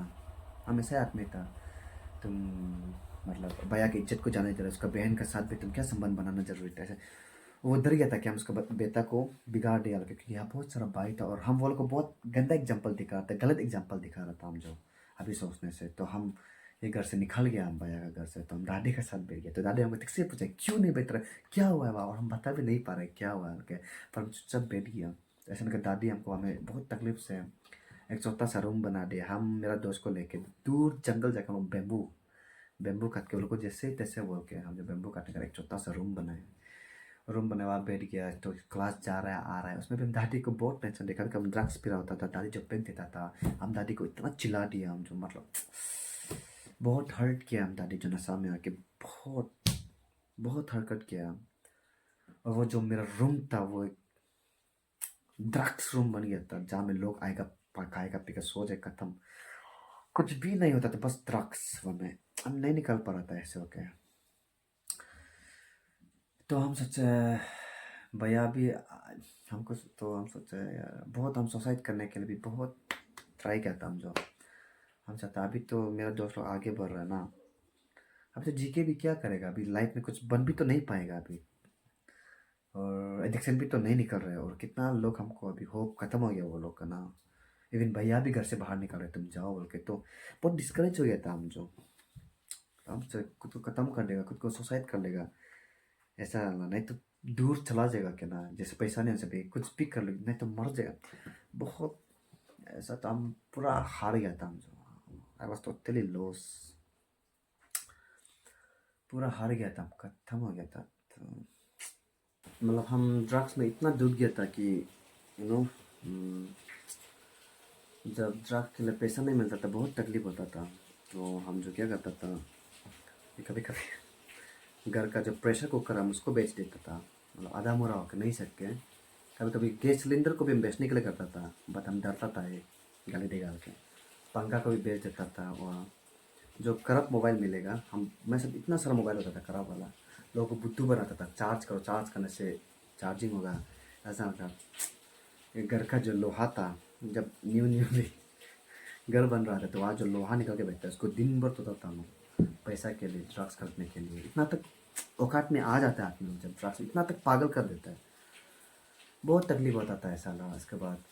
हम ऐसा ही आदमी था। तुम मतलब भैया की इज्जत को जाने दे रहे, उसका बहन के साथ भी तुम क्या संबंध बनाना जरूरी था ऐसे। वो डर गया था कि हम उसका बेटा को बिगाड़ दिया, क्योंकि यहाँ बहुत सारा भाई था और हम वो लोग को बहुत गंदा एग्जाम्पल दिखा रहा था, गलत एग्जाम्पल दिखा रहा था हम जो अभी सोचने से। तो हम ये घर से निकल गया, हम भैया का घर से। तो हम दादी के साथ बैठ गए। तो दादी हमको ठीक से पूछा क्यों नहीं बैठ रहे, क्या हुआ है बाबा, और हम बता भी नहीं पा रहे क्या हुआ है। पर हम चुपचाप बैठ गया। तो ऐसा लगा दादी हमको हमें बहुत तकलीफ से एक छोटा सा रूम बना दिया। हम मेरा दोस्त को लेके दूर जंगल जाकर हम बेम्बू बेम्बू काट के वो लोग को जैसे तैसे बोल के हम जो बेम्बू काटने का एक छोटा सा रूम बनाए। रूम बने वहाँ बैठ गया। तो क्लास जा रहा है आ रहा है, उसमें भी हम दादी को बहुत टेंशन देखा कि हम ड्रग्स पी रहा होता था। दादी जब पेन देता था, हम दादी को इतना चिल्ला दिया हम जो मतलब बहुत हर्ट किया हम दादी जो नशा में आके, बहुत बहुत हरकत किया। और वो जो मेरा रूम था वो एक ड्रग्स रूम बन गया था, जहाँ में लोग आएगा खाएगा पीकर सो जाए, खत्म, कुछ भी नहीं होता था, बस ड्रग्स। वो में हम नहीं निकल पा रहा था ऐसे होके। तो हम सोचे भैया भी हमको, तो हम सोचे यार बहुत, हम सुसाइड करने के लिए भी बहुत ट्राई किया था हम जो। हम चाहता अभी तो मेरा दोस्त लोग आगे बढ़ रहा है ना, अब तो जी के भी क्या करेगा, अभी लाइफ में कुछ बन भी तो नहीं पाएगा अभी। और एडिक्शन भी तो नहीं निकल रहा है, और कितना लोग हमको अभी होप खत्म हो गया वो लोग का ना। इवन भैया भी घर से बाहर निकल रहे तुम जाओ बोल के। तो बहुत डिस्करेज हो गया था हम जो, हम से खुद को ख़त्म कर देगा, खुद को सुसाइड कर लेगा ऐसा ना, नहीं तो दूर चला जाएगा क्या ना, जैसे पैसा नहीं से भी कुछ भी कर लेगा, नहीं तो मर जाएगा बहुत। ऐसा तो हम पूरा हार गया था हम जो, आई वॉज टोटली लॉस, पूरा हार गया था, हम खत्म हो गया था। तो मतलब हम ड्रग्स में इतना डूब गया था कि यू नो, जब ड्रग्स के लिए पैसा नहीं मिलता था बहुत तकलीफ होता था। तो हम जो क्या करता था कि कभी कभी घर का जो प्रेशर कुकर हम उसको बेच देता था, मतलब आधा मुरा होकर नहीं सक के। कभी कभी गैस सिलेंडर को भी हम बेचने के लिए करता था, बट हम डरता था ये गाली देगा के। पंखा को भी बेच देता था। और जो करप मोबाइल मिलेगा, हम मैं सब इतना सारा मोबाइल होता था करप वाला, लोगों को बुद्धू बनाता था, चार्ज करो, चार्ज करने से चार्जिंग होगा ऐसा था। ये घर का जो लोहा था, जब न्यू न्यू भी घर बन रहा था, तो वहाँ जो लोहा निकल के बैठता है उसको दिन भर तोड़ता था हम लोग, पैसा के लिए, ड्रग्स खरीदने के लिए। इतना तक औकात में आ जाता है आदमी लोग जब ड्रग्स इतना तक पागल कर देता है। बहुत तकलीफ होता था ऐसा लगा। इसके बाद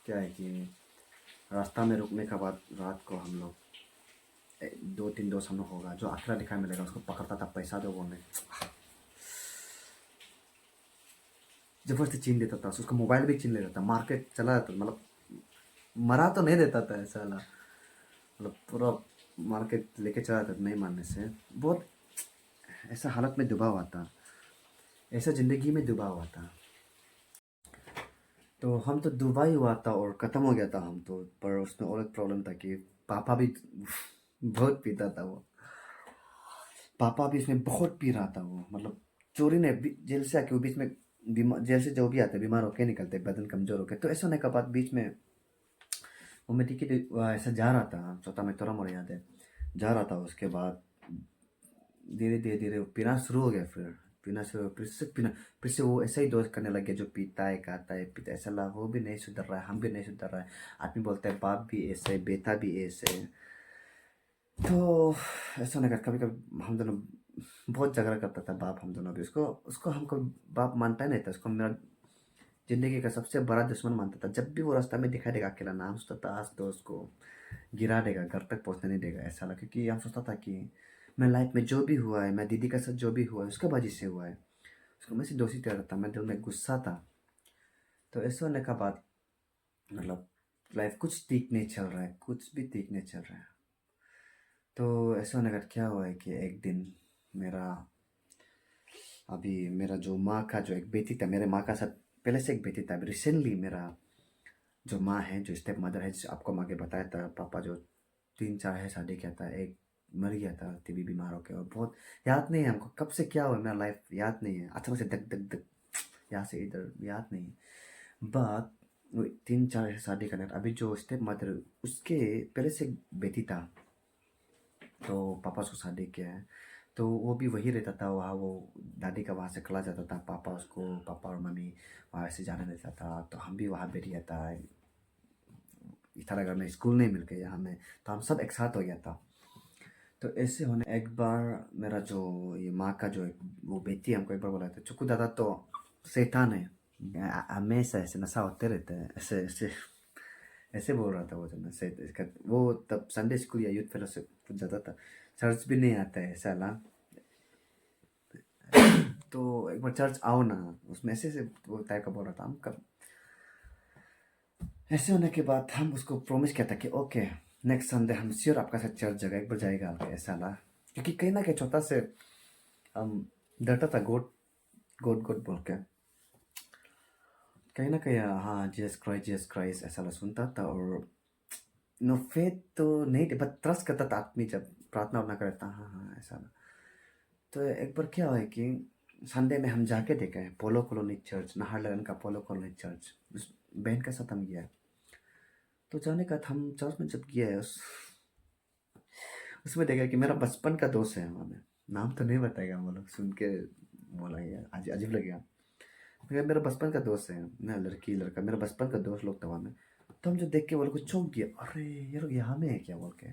क्या है कि रास्ता में रुकने के बाद रात को हम लोग दो तीन दोस्त हम लोग होगा, जो अकेला दिखाई मिलेगा उसको पकड़ता था, पैसा दो बोलने, जबरदस्ती छीन देता था, उसका मोबाइल भी छीन लेता था, मार्केट चला जाता, मतलब मरा तो नहीं देता था ऐसा वाला, मतलब पूरा मार्केट लेके चला जाता था नहीं मानने से। बहुत ऐसा हालत में डूबा हुआ था, ऐसा ज़िंदगी में डूबा हुआ था। तो हम तो डूबा ही हुआ था और ख़त्म हो गया था हम तो। पर उसमें और एक प्रॉब्लम था कि पापा भी बहुत पीता था वो। पापा भी इसमें बहुत पी रहा था वो, मतलब चोरी ने जेल से आके वो बीच में बीमार, जेल से जो भी आते बीमार होके निकलते, बदन कमजोर होके। तो ऐसा होने के बाद बीच में वो मैं टिकट ऐसा जा रहा था, चौथा में तोरा मोड़ याद है, जा रहा था। उसके बाद धीरे धीरे धीरे वो पीना शुरू हो गया, फिर पीना शुरू, फिर से पीना, फिर से वो ऐसा ही दोस्त करने लग गया, जो पीता है खाता है पीता है, ऐसा लगा वो भी नहीं सुधर रहा है, हम भी नहीं सुधर रहा है। आदमी बोलता है बाप भी ऐसे, बेटा भी ऐसे। तो ऐसा नहीं कर, कभी कभी हम दोनों बहुत झगड़ा करता था बाप, हम दोनों भी। उसको उसको हम कभी बाप मानता ही नहीं था, उसको मेरा जिंदगी का सबसे बड़ा दुश्मन मानता था। जब भी वो रास्ता में दिखाई देगा अकेला, नाम सोचता था आज तो उसको गिरा देगा, घर तक पहुंचने नहीं देगा ऐसा लगा। क्योंकि हम सोचता था कि मैं लाइफ में जो भी हुआ है, मैं दीदी के साथ जो भी हुआ है उसके वजह से हुआ है, उसको मैं से दोषी ठहराता था, मैं दिल में गुस्सा था। तो ऐसा होने का बाद मतलब लाइफ कुछ ठीक नहीं चल रहा है, कुछ भी ठीक नहीं चल रहा है। तो ऐसा होने का क्या हुआ है कि एक दिन मेरा, अभी मेरा जो माँ का जो एक बेटी था, मेरे माँ का साथ पहले से एक बेटी था, अभी रिसेंटली मेरा जो माँ है, जो स्टेप मदर है, जिसे आपको माँ के बताया था, पापा जो 3-4 है शादी किया था, एक मर गया था टीबी बीमार होकर। और बहुत याद नहीं है हमको कब से क्या हुआ, मेरा लाइफ याद नहीं है, अचानक से धक धक धक यहाँ से इधर याद नहीं है। बात वो 3-4 है शादी करना था। अभी जो स्टेप मदर, उसके पहले से एक बेटी था, तो पापा उसको शादी किया है। तो वो भी वही रहता था वहाँ, वो दादी का वहाँ से चला जाता था, पापा उसको, पापा और मम्मी वहाँ से जाने देता था। तो हम भी वहाँ बैठ गया था, इटारगढ़ में स्कूल नहीं मिल गया हमें, तो हम सब एक साथ हो गया था। तो ऐसे होने एक बार मेरा जो ये माँ का जो एक वो बेटी हमको एक बार बोला था, चुकू दादा तो शैतान है, हमेशा ऐसे नशा होते रहते हैं, ऐसे ऐसे ऐसे बोल रहा था वो। जब मैं से इसका वो तब संडे स्कूल या यूथ फेलोशिप कुछ जाता था, चर्च भी नहीं आता है ऐसा ला। तो एक बार चर्च आओ ना, उसमें ऐसे ऐसे वो टाइप का बोल रहा था। हम कब ऐसे होने के बाद हम उसको प्रॉमिस किया था कि ओके नेक्स्ट संडे हम श्योर आपका साथ चर्च जगह एक बार जाएगा ऐसा ला। क्योंकि कहीं ना कहीं छोटा से हम डरता था, गोड गोड गोड बोल के, कहीं ना कहीं हाँ जीसस क्राइस्ट ऐसा ला सुनता था। और नो फेथ तो नहीं थे, बट ट्रस्ट करता था आदमी जब प्रार्थना उतना करता, हाँ हाँ ऐसा ला। तो एक बार क्या हुआ है कि संडे में हम जाके देखे पोलो कॉलोनी चर्च, नाहरलगन का पोलो कॉलोनी चर्च, उस बहन के साथ हम गया। तो जाने का था, हम चर्च में जब गया है उसमें देखा कि मेरा बचपन का दोस्त है वहाँ में। नाम तो नहीं बताएगा वो लोग, सुन के बोला यार अजीब लगेगा, मगर मेरा बचपन का दोस्त है ना, लड़की लड़का मेरा बचपन का दोस्त लोग था वहाँ में। तो हम जो देख के वो लोग को चौंक गया, अरे ये लोग यहाँ में है क्या बोल के।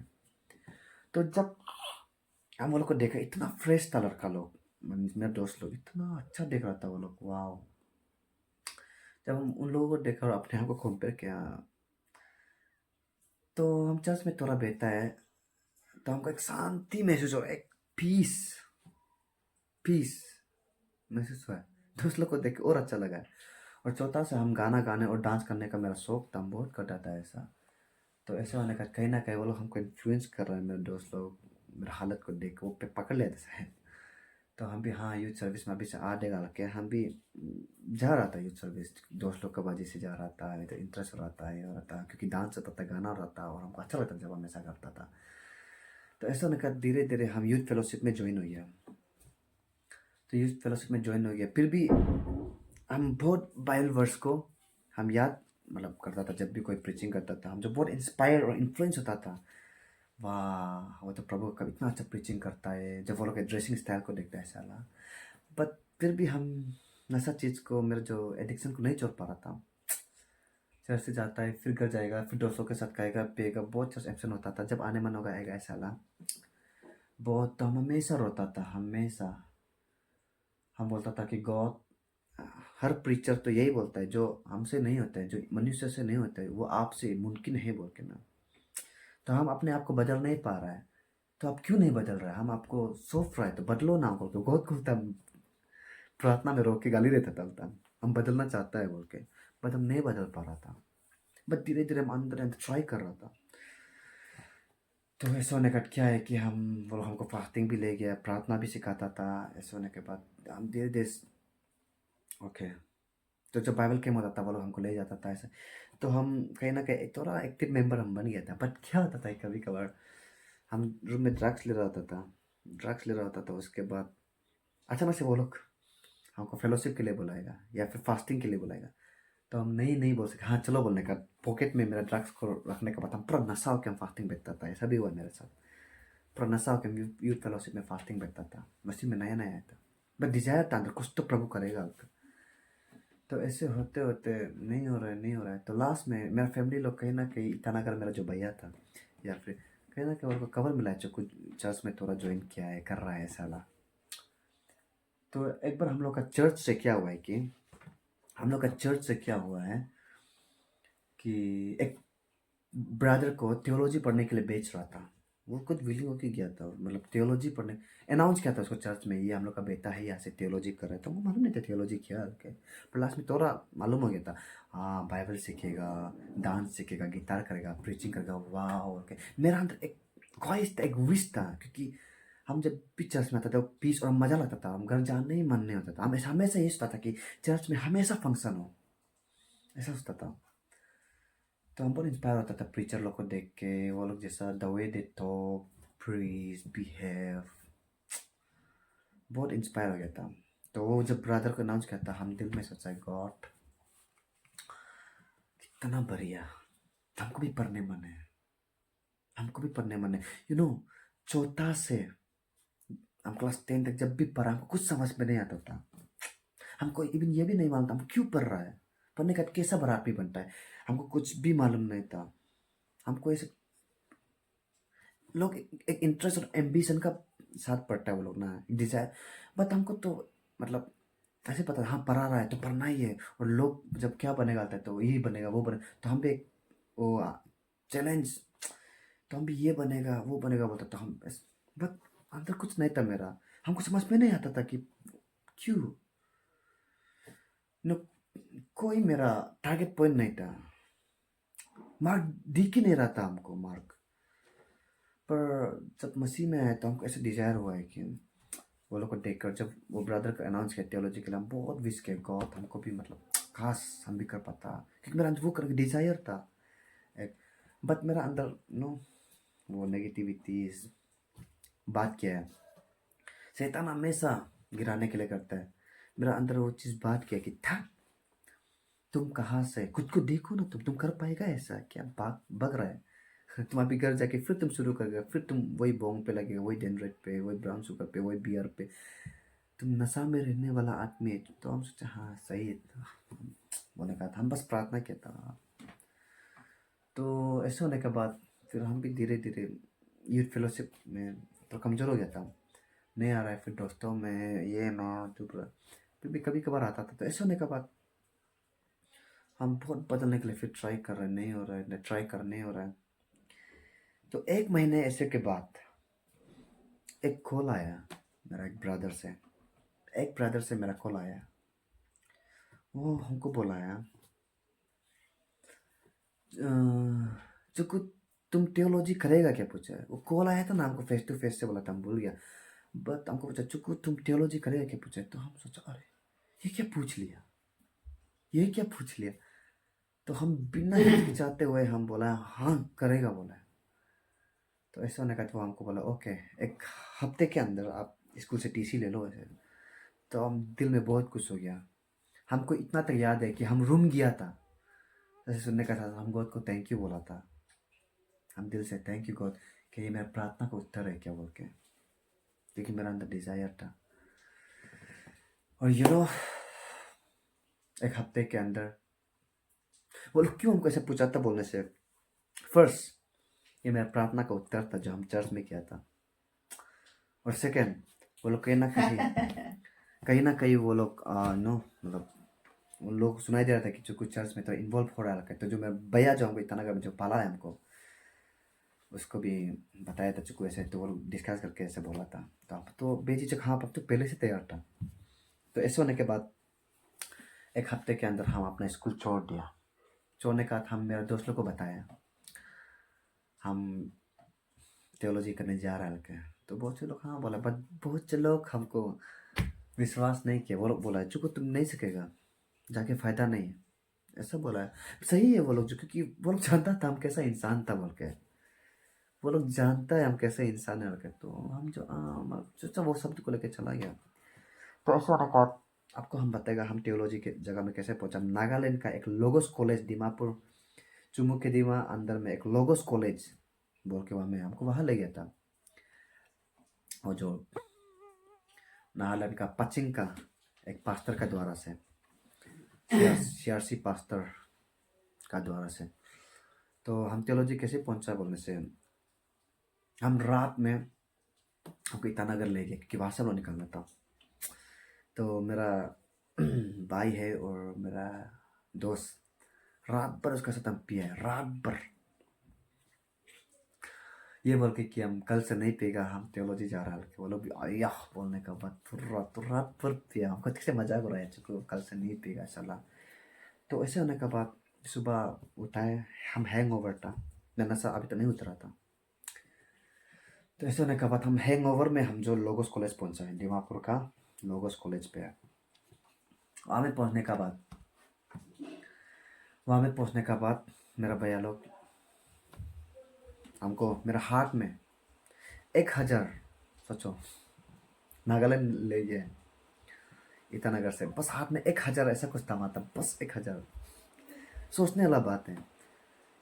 तो जब हम वो लोग को देखा, इतना फ्रेश था लड़का लोग, मेरा दोस्त लोग इतना अच्छा देख रहा था वो लोग, वाह। जब हम उन लोगों को देखा और अपने आप को कंपेयर किया, तो हम चर्च में थोड़ा बैठा है, तो हमको एक शांति महसूस हो, एक पीस पीस महसूस हुआ है। तो उस लोग को देख के और अच्छा लगा। और चौथा से हम गाना गाने और डांस करने का मेरा शौक था, हम बहुत करता था ऐसा। तो ऐसे होने का कहीं ना कहीं वो लोग हमको इन्फ्लुएंस कर रहे हैं, मेरे दोस्त लोग मेरे हालत को देख के वो पे पकड़ लेते शायद। तो हम भी हाँ यूथ सर्विस में अभी से आधे डाल के हम भी जा रहा था यूथ सर्विस, दोस्त लोग का वजह से जा रहा था, नहीं तो इंटरेस्ट हो रहा था, ये हो रहा था, क्योंकि डांस होता था, गाना हो रहा था और हमको अच्छा लगता था जब हम ऐसा करता था। तो ऐसा होने का धीरे धीरे हम यूथ फेलोशिप में ज्वाइन हो गया। तो यूथ फेलोशिप में ज्वाइन हो गया, फिर भी हम बहुत बाइबल वर्स को हम याद मतलब करता था, जब भी कोई प्रीचिंग करता था हम जो बहुत इंस्पायर और इन्फ्लुएंस होता था, वाह वो तो प्रभु का इतना अच्छा प्रीचिंग करता है, जब वो लोग के ड्रेसिंग स्टाइल को देखता है साला। बट फिर भी हम नशा चीज़ को, मेरे जो एडिक्शन को नहीं छोड़ पा रहा था। चर्च से जाता है, फिर घर जाएगा, फिर दोस्तों के साथ खाएगा पिएगा, बहुत चर्च एब्सेंट होता था, जब आने मन होगा आएगा ऐसा ला। बहुत, तो हम हमेशा रोता था, हमेशा हम बोलता था कि गॉड, हर प्रीचर तो यही बोलता है, जो हमसे नहीं होता है, जो मनुष्य से नहीं होता है, वो आपसे मुमकिन है बोल के ना। तो हम अपने आप को बदल नहीं पा रहा है। तो आप क्यों नहीं बदल रहे? हम आपको सौंप रहे तो बदलो ना बोल के बहुत खुलता, प्रार्थना में रोक के गाली देता था उल्टा। हम बदलना चाहता है बोल के, बट हम नहीं बदल पा रहा था। बट धीरे धीरे हम अंदर अंदर ट्राई कर रहा था। तो ऐसा होने का क्या है कि हम वो हमको फास्टिंग भी ले गया, प्रार्थना भी सिखाता था। ऐसा होने के बाद हम धीरे धीरे ओके, तो जब बाइबल कैम्प होता था वो लोग हमको ले जाता था ऐसे। तो हम कहीं ना कहीं थोड़ा एक्टिव मेंबर हम बन गया था। बट क्या होता था कभी कभार हम रूम में ड्रग्स ले रहा होता था, ड्रग्स ले रहा होता था। उसके बाद अचानक से वो लोग हमको फेलोशिप के लिए बुलाएगा या फिर फास्टिंग के लिए बुलाएगा। तो हम नहीं नहीं बोल सके, हाँ चलो बोलने का। पॉकेट में मेरा ड्रग्स को रखने के बाद हम पूरा नशा होकर हम फास्टिंग बैठता था। ऐसा भी हुआ मेरे साथ, पूरा नशा होकर यूथ फेलोशिप में फास्टिंग बैठता था। मसीह में नया नया आया था, बट डिजायर था अंदर कुछ तो प्रभु करेगा उसका। तो ऐसे होते होते नहीं हो रहा है, नहीं हो रहा है। तो लास्ट में मेरा फैमिली लोग कहीं ना कहीं, ईटानगर मेरा जो भैया था या फिर कहीं ना कहीं उनको कवर मिला है, जो कुछ चर्च में थोड़ा ज्वाइन किया है, कर रहा है साला। तो एक बार हम लोग का चर्च से क्या हुआ है कि हम लोग का चर्च से क्या हुआ है कि एक ब्रदर को थियोलॉजी पढ़ने के लिए बेच रहा था। वो खुद विलिंग होके गया था, मतलब थियोलॉजी पढ़ने अनाउंस किया था उसको चर्च में, ये हम लोग का बेटा है यहाँ से थियोलॉजी कर रहा है। तो वो मालूम नहीं था थियोलॉजी क्या है के, पर लास्ट में थोड़ा मालूम हो गया था। हाँ बाइबल सीखेगा, डांस सीखेगा, गिटार करेगा, प्रीचिंग करेगा। वाह ओके, मेरा अंदर एक ख्वाहिश था, एक विश था, क्योंकि हम जब भी चर्च में आते थे तो पीस और मज़ा लगता था। हम घर जाने ही मन नहीं होता था। हम हमेशा ये सोचता था कि चर्च में हमेशा फंक्शन हो, ऐसा सोचता था। तो हम बहुत इंस्पायर होता था प्रीचर लोग को देख के, वो लोग जैसा the way they talk, preach, behave, बहुत इंस्पायर हो गया था। तो वो जब ब्रदर को अनाउंस किया था, हम दिल में सोचा गॉड कितना बढ़िया, हमको भी पढ़ने मन है, हमको भी पढ़ने मन है। चौथा से हम क्लास 10 तक जब भी पढ़ा हमको कुछ समझ में नहीं आता था। हमको इवन ये भी नहीं मालूम था हम क्यों पढ़ रहा है, पढ़ने का कैसा बड़ा आदमी बनता है, हमको कुछ भी मालूम नहीं था। हमको ऐसे लोग एक इंटरेस्ट और एम्बिशन का साथ पढ़ता है वो लोग ना, डिजायर। बट हमको तो मतलब ऐसे पता था हाँ पढ़ा रहा है तो पढ़ना ही है, और लोग जब क्या बनेगा आता है तो यही बनेगा वो बने, तो हम भी एक वो चैलेंज, तो हम भी ये बनेगा वो बनेगा बोलता था हम। बट अंदर कुछ नहीं था मेरा, हमको समझ में नहीं आता था कि क्यों नो, कोई मेरा टारगेट पॉइंट नहीं था। मार्क दिख ही नहीं रहा था हमको मार्क। पर जब मसीह में आया तो हमको ऐसे डिजायर हुआ है कि वो लोग को देखकर, जब वो ब्रदर का अनाउंस किया थियोलॉजी के लिए, हम बहुत विश किया गॉड हमको भी मतलब काश हम भी कर पाता, क्योंकि मेरा अंदर वो करने का डिजायर था एक। बट मेरा अंदर वो नेगेटिविटी बात क्या है, शैतान हमेशा गिराने के लिए करता है। मेरा अंदर वो चीज़ बात किया कि था तुम कहाँ से, खुद को देखो ना, तुम कर पाएगा ऐसा क्या, भाग भग रहा है। तुम अभी घर जाके फिर तुम शुरू करोगे, फिर तुम वही बोंग पे लगेगा, वही डेनरेट पे, वही ब्राउन शुगर पे, वही बियर पे, तुम नशा में रहने वाला आदमी है। तो हम सोचे हाँ सही है, बोलने का था, हम बस प्रार्थना किया था। तो ऐसे होने के बाद फिर हम भी धीरे धीरे यूथ फेलोशिप में तो कमज़ोर हो गया था, नहीं आ रहा है। फिर दोस्तों में ये ना चुप रहा, फिर भी कभी कभार आता था। तो ऐसे होने के बाद हम बहुत बदलने के लिए फिर ट्राई कर रहे हैं, नहीं हो रहा है, ट्राई कर नहीं हो रहा है। तो एक महीने ऐसे के बाद एक कॉल आया मेरा एक ब्रदर से, मेरा कॉल आया। वो हमको बुलाया, चुकू तुम थियोलॉजी करेगा क्या पूछा है। वो कॉल आया था ना, हमको फेस टू फेस से बोला था, हम भूल गया। बट हमको पूछा चुकू तुम थियोलॉजी करेगा क्या पूछा है। तो हम सोचा अरे ये क्या पूछ लिया, ये क्या पूछ लिया। तो हम बिना हिचकिचाते हुए हम बोला हाँ करेगा बोला। तो ऐसा होने का तो हमको बोला ओके, एक हफ्ते के अंदर आप स्कूल से टीसी ले लो ऐसे। तो हम दिल में बहुत खुश हो गया। हमको इतना तक याद है कि हम रूम गया था, ऐसे सुनने का था, हम गॉड को थैंक यू बोला था। हम दिल से थैंक यू गॉड कि ये मेरा प्रार्थना का उत्तर है क्या बोल के, क्योंकि मेरा अंदर डिजायर था। और एक हफ्ते के अंदर वो लोग क्यों हमको ऐसे पूछा था बोलने से, फर्स्ट ये मेरा प्रार्थना का उत्तर था जो हम चर्च में किया था। और सेकेंड वो लोग कहीं ना कहीं वो लोग नो मतलब उन लोग सुनाई दे रहा था कि जो कुछ चर्च में तो इन्वॉल्व हो रहा है। तो जो मैं भैया जो हमको इतना जो पाला है हमको, उसको भी बताया था चुकू ऐसे, तो वो लोग डिस्कस करके ऐसे बोला था। तो अब तो बेझिझक हाँ, अब तो पहले से तैयार था। तो ऐसे होने के बाद एक हफ्ते के अंदर हम अपना स्कूल छोड़ दिया। छोड़ने का हम मेरे दोस्त लोग को बताया हम थियोलॉजी करने जा रहे हैं के। तो बहुत से लोग हाँ बोला, बट बहुत से लोग हमको विश्वास नहीं किया। वो लोग बोला चुको तुम नहीं सकेगा, जाके फायदा नहीं है, ऐसा बोला है। सही है वो लोग, जो क्योंकि वो लोग जानता था हम कैसा इंसान था बोल के। वो लोग जानता है हम कैसे इंसान है बोल के। तो हम जो वो शब्द को लेके चला गया। तो ऐसा होने का आपको हम बताएगा हम थियोलॉजी के जगह में कैसे पहुंचा। नागालैंड का एक लोगोस कॉलेज, दिमापुर चुमू के दिमा अंदर में एक लोगोस कॉलेज बोल के वहाँ में हमको वहाँ ले गया था। और जो नागालैंड का पचिंग का एक पास्टर का द्वारा से, सीआरसी पास्टर का द्वारा से। तो हम थियोलॉजी कैसे पहुंचा बोलने से, हम रात में हमको ईटानगर ले गए क्योंकि वहाँ से लोग निकलना था। तो मेरा भाई है और मेरा दोस्त रात भर उसका साथ हम पिया है, रात भर ये बोल के कि हम कल से नहीं पिएगा, हम थियोलॉजी जा रहा है। वो लोग भी आया बोलने का बाद तो रात भर पिया। हमको ठीक से मजाक हो रहा है चुको कल से नहीं पिएगा साला। तो ऐसे होने के बाद सुबह उठाए, हम हैंग ओवर था, मेरा नशा अभी तो नहीं उतरा था। तो ऐसे होने के बाद हम हैंग ओवर में हम जो लोगोस कॉलेज पहुंचा है, दीमापुर का लोगोस कॉलेज पे है। वहाँ में पहुंचने का बाद मेरा भैया लोग हमको मेरा हाथ में 1,000, सोचो नागालैंड ले गए ईटानगर से, बस हाथ में 1,000 ऐसा कुछ थमा था, बस 1,000। सोचने वाला बात है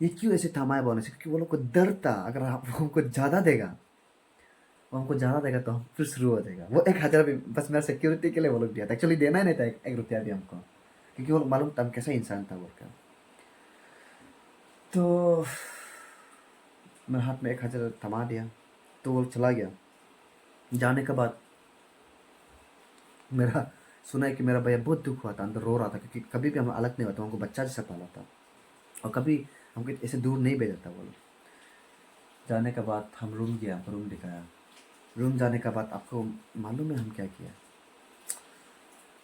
ये क्यों ऐसे थमा है बोलने से, क्योंकि वो लोग को डर था अगर वो हमको ज़्यादा देगा, तो हम फिर शुरू हो जाएगा। वो 1,000 भी बस मेरा सिक्योरिटी के लिए वो लोग दिया था, एक्चुअली देना ही नहीं था एक रुपया भी हमको, क्योंकि वो मालूम था हम कैसा इंसान था बोल कर। तो मेरे हाथ में 1,000 थमा दिया, तो वो चला गया। जाने के बाद मेरा सुना है कि मेरा भैया बहुत दुख हुआ था, अंदर रो रहा था, क्योंकि कभी भी हम अलग नहीं हुआ था, हमको बच्चा जैसा पाला था और कभी हमको ऐसे दूर नहीं भेजा था वो लोग। जाने के बाद हम रूम गया, रूम दिखाया। रूम जाने के बाद आपको मालूम है हम क्या किया?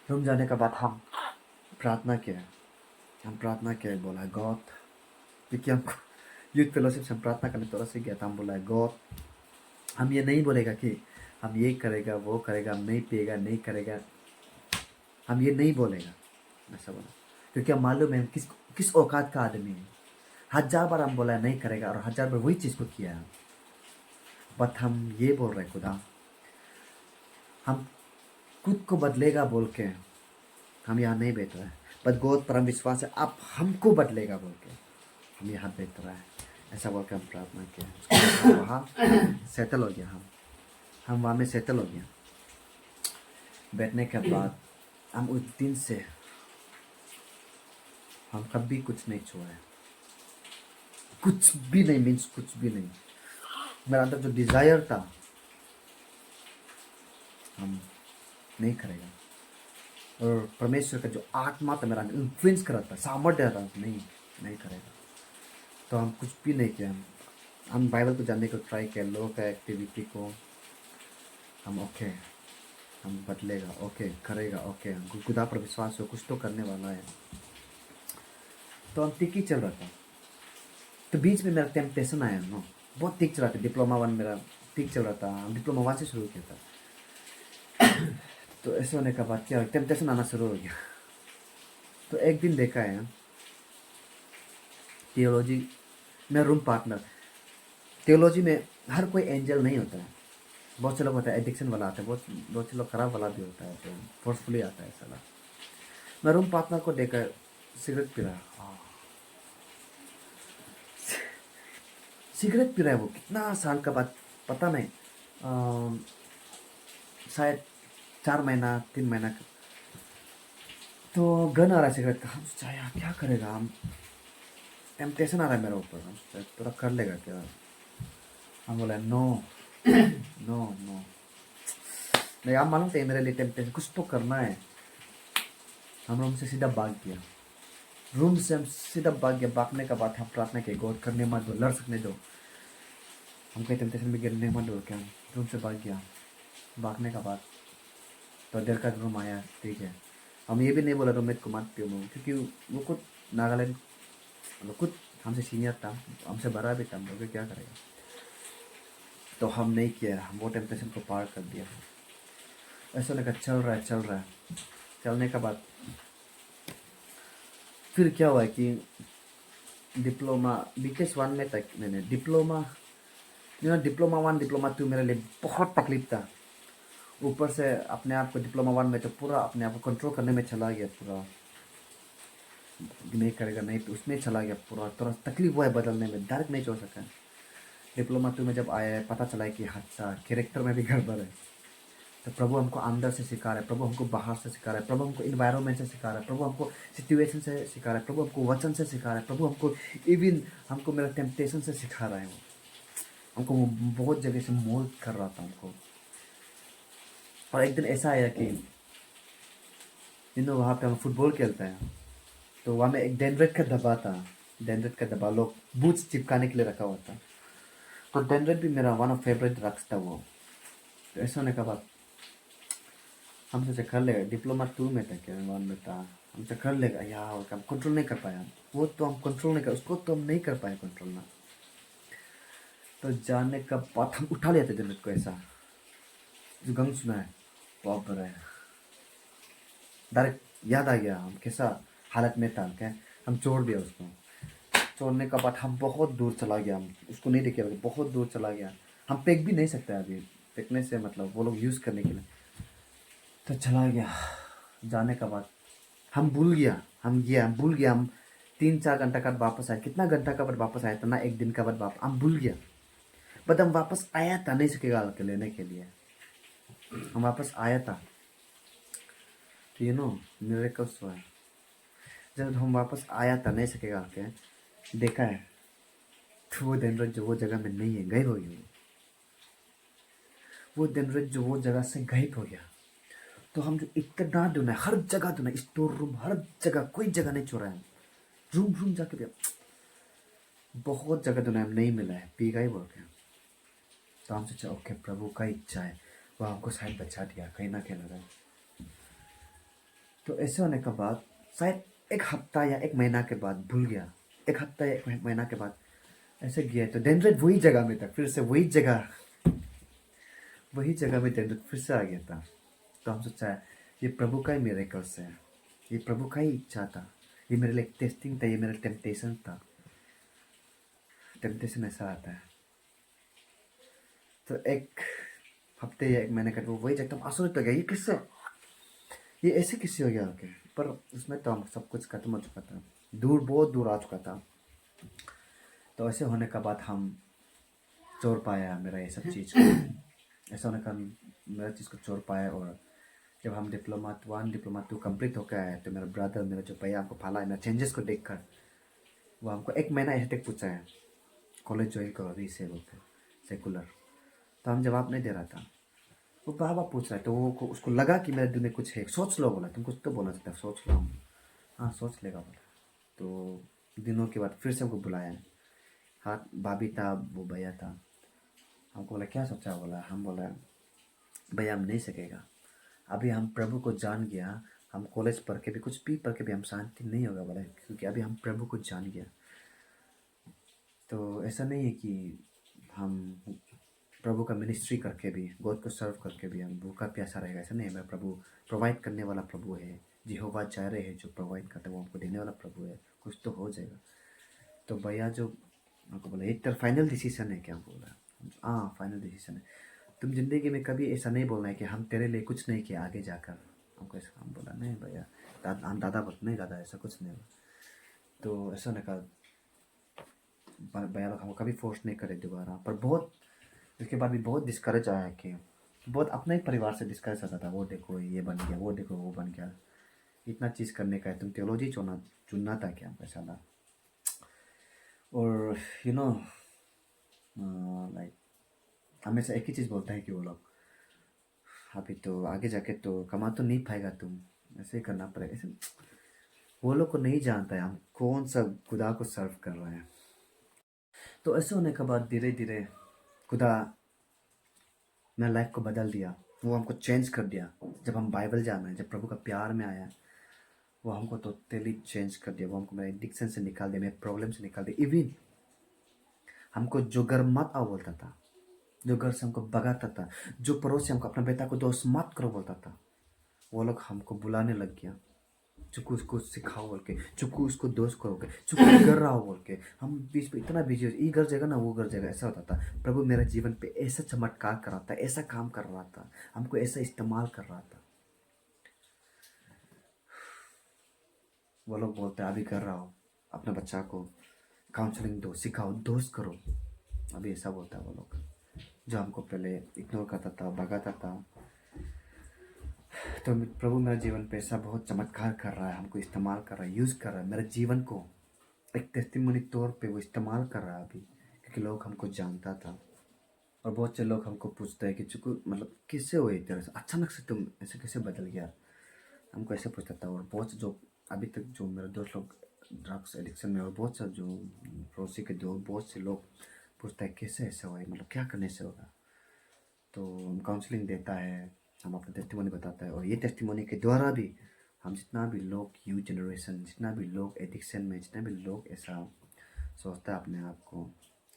रूम जाने के बाद हम प्रार्थना किया। बोला गॉड, क्योंकि हमको यूथ फेलोशिप से हम प्रार्थना करने थोड़ा सा गया था। हम बोला गॉड, हम ये नहीं बोलेगा कि हम ये करेगा वो करेगा, हम नहीं पिएगा नहीं करेगा, हम ये नहीं बोलेगा, ऐसा बोला। क्योंकि हम मालूम है हम किस औकात का आदमी है। 1,000 बार हम बोला नहीं करेगा और 1,000 बार वही चीज़ को किया है। बट हम ये बोल रहे खुदा, हम खुद को बदलेगा बोल के हम यहाँ नहीं बैठ रहे हैं, बट गॉड पर हम विश्वास है आप हमको बदलेगा बोल के हम यहाँ बैठ रहे हैं, ऐसा बोल के हम प्रार्थना किया। वहाँ सेटल हो गया, हम वहाँ में सेटल हो गया। बैठने के बाद हम उस दिन से हम कभी कुछ नहीं छुआ है, कुछ भी नहीं, मीन्स कुछ भी नहीं। मेरा अंदर जो डिजायर था हम नहीं करेगा, और परमेश्वर का जो आत्मा था मेरा इन्फ्लुएंस कर रहा था, सामर्थ्य था, नहीं करेगा। तो हम कुछ भी नहीं किया। हम बाइबल को जानने को ट्राई किया, लोगों का एक्टिविटी को हम ओके, हम बदलेगा ओके, करेगा ओके, हमको खुदा पर विश्वास हो, कुछ तो करने वाला है। तो हम ठीक ही चल रहा था। तो बीच में मेरा टेम्पटेशन आया ना, बहुत ठीक चल रहा था। डिप्लोमा 1 मेरा ठीक चल रहा था, हम डिप्लोमा 1 से शुरू किया था। तो ऐसे होने के बाद क्या टेम्पटेशन आना शुरू हो गया। तो एक दिन देखा है थियोलॉजी में रूम पार्टनर, थियोलॉजी में हर कोई एंजल नहीं होता है, बहुत से लोग होता है एडिक्शन वाला आता है, बहुत से लोग खराब वाला भी होता है, तो फोर्सफुली आता है साला। मैं रूम पार्टनर को देखकर सिगरेट पी रहा, सिगरेट पी रहा है। वो कितना साल का बाद पता नहीं, शायद 4 महीना 3 महीना का। तो गन आ रहा है सिगरेट का, हम सोचा यार क्या करेगा, हम टेम्पटेशन आ रहा है मेरे ऊपर, हम सोचा थोड़ा कर लेगा क्या। हम बोला नो नो नो, नहीं आप मालूम थे मेरे लिए टेम्पटेशन कुछ तो करना है। हम रूम से सीधा भाग गया, भागने का बाद हम प्रार्थना किए, गॉड करने मत दो, लड़ सकने दो। हम कहीं टेम्पटेशन में गिरने मत डर के हम रूम से भाग गया। भागने का बाद तो देर का रूम आया, ठीक है। हम ये भी नहीं बोला रूममेट को मत पियो लो, क्योंकि वो खुद नागालैंड, वो खुद हमसे सीनियर था, हमसे बड़ा भी था, हम लोग क्या करेगा। तो हम नहीं किया, हम वो टेम्पटेशन को पार कर दिया। ऐसा लगा चल रहा है चल रहा है, चलने के बाद फिर क्या हुआ कि डिप्लोमा बीकेएस 1 में तक मैंने डिप्लोमा, डिप्लोमा 1 डिप्लोमा 2 मेरे लिए बहुत तकलीफ था। ऊपर से अपने आप को डिप्लोमा 1 में तो पूरा अपने आप को कंट्रोल करने में चला गया, पूरा नहीं करेगा नहीं तो उसमें चला गया पूरा, थोड़ा तकलीफ हुआ है बदलने में, डायरेक्ट नहीं छोड़ सका। डिप्लोमा 2 में जब आया है पता चला है कि अच्छा कैरेक्टर में भी गड़बड़ है। तो प्रभु हमको अंदर से सिखा रहा है, प्रभु हमको बाहर से सिखा रहा है, प्रभु हमको इन्वायरमेंट से सिखा रहा है, प्रभु हमको सिचुएशन से सिखा रहा है, प्रभु हमको वचन से सिखा रहा है, प्रभु हमको इवन हमको मेरा टेम्पटेशन से सिखा रहा है। वो हमको वो बहुत जगह से मोल्ड कर रहा था हमको। और एक दिन ऐसा आया कि वहाँ पे हम फुटबॉल खेलते हैं, तो वहाँ में एक डेनरेट का डब्बा था। डेनरेट का डब्बा लोग बूट्स चिपकाने के लिए रखा हुआ था। तो डेनरेट भी मेरा वन ऑफ फेवरेट ड्रग्स था वो। तो ऐसा होने के बाद हम सोचे कर लेगा, डिप्लोमा 2 में था क्या 1 में था, हमसे कर लेगा यार, हम कंट्रोल नहीं कर पाया। वो तो हम कंट्रोल नहीं कर, उसको तो हम नहीं कर पाए कंट्रोल ना। तो जाने का बाद हम उठा लिया था डेनरेट को, ऐसा जो गंग सुना है बहुत बड़ा है, डायरेक्ट याद आ गया हम कैसा हालत में था क्या। हम छोड़ दिया उसको, छोड़ने के बाद हम बहुत दूर चला गया, हम उसको नहीं देखे, बहुत दूर चला गया। हम फेंक भी नहीं सकते अभी, फेंकने से मतलब वो लोग यूज़ करने के लिए। तो चला गया, जाने के बाद हम भूल गया, हम भूल गया, हम 3-4 घंटा का बाद वापस आए, कितना घंटा का बाद वापस आया था ना, एक दिन का बाद वापस हम भूल गया। बट हम वापस आया था नहीं सकेगा के लेने के लिए, हम वापस आया था। तो मेरे कब हुआ, जब हम वापस आया था नहीं सकेगा के देखा है, तो वो दिन जो वो जगह में नहीं है, गायब हो गई। वो दिन जो वो जगह से गायब हो गया। तो हम जो इतना ढूंढा, हर जगह ढूंढा, स्टोर रूम हर जगह, कोई जगह नहीं छोड़ा है। रूम रूम जाके भी बहुत जगह ढूंढा, नहीं मिला है, पी गई बोल के। तो हम सोचा ओके प्रभु का इच्छा है, वो हमको शायद बचा दिया कहीं ना कहीं लगा। तो ऐसे होने के बाद शायद एक हफ्ता या एक महीना के बाद भूल गया, एक हफ्ता या एक महीना के बाद ऐसे गया, तो डेनरेट वही जगह में था, फिर से वही जगह में डेनरेट फिर से आ गया था। तो हम सोचा ये प्रभु का ही मिरेकल्स है, ये प्रभु का ही इच्छा था, ये मेरे लिए टेस्टिंग था, ये मेरा टेम्पटेशन था। टेम्पटेशन ऐसा आता है। तो एक हफ्ते या एक महीने का वो वही जगह आश्चर्य हो गया, ये किससे, ये ऐसे किससे हो गया ओके। पर उसमें तो हम सब कुछ खत्म हो चुका था, दूर बहुत दूर आ चुका था। तो ऐसे होने के बाद हम चोर पाया मेरा ये सब चीज़ को। ऐसा होने का मेरा चीज़ को चोर पाया। और जब हम डिप्लोमा 1 डिप्लोमा 2 कंप्लीट होकर आए, तो मेरा ब्रदर, मेरा जो भैया हमको पाला है, मेरा चेंजेस को देखकर वो हमको एक महीना ऐसे तक पूछा है कॉलेज ज्वाइन करो अभी से बोलकर सेकुलर। तो हम जवाब नहीं दे रहा था, वो बार बार पूछ रहा है। तो वो उसको लगा कि मेरे दिल में कुछ है, सोच लो बोला, तुम कुछ तो बोलना चाहता है, सोच लो। हाँ सोच लेगा बोला। तो दिनों के बाद फिर से हमको बुलाया, हाँ भाभी था, वो भैया था। हमको बोला क्या सोचा, बोला हम बोला भैया हम नहीं सकेगा, अभी हम प्रभु को जान गया, हम कॉलेज पढ़ के भी कुछ भी पढ़ के भी हम शांति नहीं होगा बोला, क्योंकि अभी हम प्रभु को जान गया। तो ऐसा नहीं है कि हम प्रभु का मिनिस्ट्री करके भी, गॉड को सर्व करके भी हम भूखा प्यासा रहेगा, ऐसा नहीं है। मेरा प्रभु प्रोवाइड करने वाला प्रभु है, यहोवा जायरे है जो प्रोवाइड करता है, वो हमको देने वाला प्रभु है, कुछ तो हो जाएगा। तो भैया जो हमको बोला एक तरह फाइनल डिसीजन है क्या, बोला हाँ फाइनल डिसीजन है, तुम जिंदगी में कभी ऐसा नहीं बोलना है कि हम तेरे लिए कुछ नहीं किया आगे जाकर। हमको ऐसा हम बोला नहीं भैया, हम दादा बोलते नहीं, दादा ऐसा कुछ नहीं हुआ। तो ऐसा नहीं कहा, भैया लोग हमको कभी फोर्स नहीं करे दोबारा। पर बहुत उसके बाद भी बहुत डिस्करेज आया कि बहुत अपने ही परिवार से डिस्करेज आता था, वो देखो ये बन गया, वो देखो वो बन गया, इतना चीज़ करने का है, तुम थियोलॉजी चुनना था क्या, हमको ऐसा था। और लाइक हमेशा एक ही चीज़ बोलता है कि वो लोग अभी तो आगे जाके तो कमा तो नहीं पाएगा, तुम ऐसे ही करना पड़ेगा ऐसे। वो लोग को नहीं जानता है हम कौन सा खुदा को सर्व कर रहे हैं। तो ऐसे होने के बाद धीरे धीरे खुदा मेरा लाइफ को बदल दिया, वो हमको चेंज कर दिया। जब हम बाइबल जाना है, जब प्रभु का प्यार में आया, वो हमको टोटली चेंज कर दिया। वो हमको मेरे एडिक्शन से निकाल दिया, मेरे प्रॉब्लम से निकाल दिया। इवन हमको जो घर मत आओ बोलता था, जो घर से हमको भगाता था, जो पड़ोसी हमको अपना बेटा को दोस्त मत करो बोलता था, वो लोग हमको बुलाने लग गया। चुकू उसको सिखाओ बोल के, चुकू उसको दोस्त करो के, चुकू कर रहा हो बोल के। हम बीच में इतना बिजी हो, ये घर जाएगा ना वो घर जाएगा, ऐसा होता था। प्रभु मेरे जीवन पे ऐसा चमत्कार कर रहा था, ऐसा काम कर रहा था, हमको ऐसा इस्तेमाल कर रहा था। वो लोग बोलते हैं अभी कर रहा हो, अपने बच्चा को काउंसलिंग दो, सिखाओ, दोस्त करो, अभी ऐसा बोलता है वो लोग। जो हमको पहले इग्नोर करता था, भगाता था। तो प्रभु मेरे जीवन पे ऐसा बहुत चमत्कार कर रहा है, हमको इस्तेमाल कर रहा है, यूज़ कर रहा है। मेरे जीवन को एक टेस्टिमनी तौर पे वो इस्तेमाल कर रहा है अभी, क्योंकि लोग हमको जानता था। और बहुत से लोग हमको पूछते हैं कि चुकू मतलब कैसे हुए तेरे से, अचानक से तुम ऐसे कैसे बदल गया, हमको ऐसे पूछता था। और बहुत से जो अभी तक जो मेरे दोस्त लोग ड्रग्स एडिक्शन में, और बहुत से जो पड़ोसी के दोस्त, बहुत से लोग पूछते हैं कैसे ऐसा हुआ, मतलब क्या करने से होगा। तो हम काउंसलिंग देता है, हम अपना टेस्टिमोनी बताता है। और ये टेस्टिमोनी के द्वारा भी हम जितना भी लोग यूथ जनरेशन, जितना भी लोग एडिक्शन में, जितना भी लोग ऐसा सोचता है अपने आप को,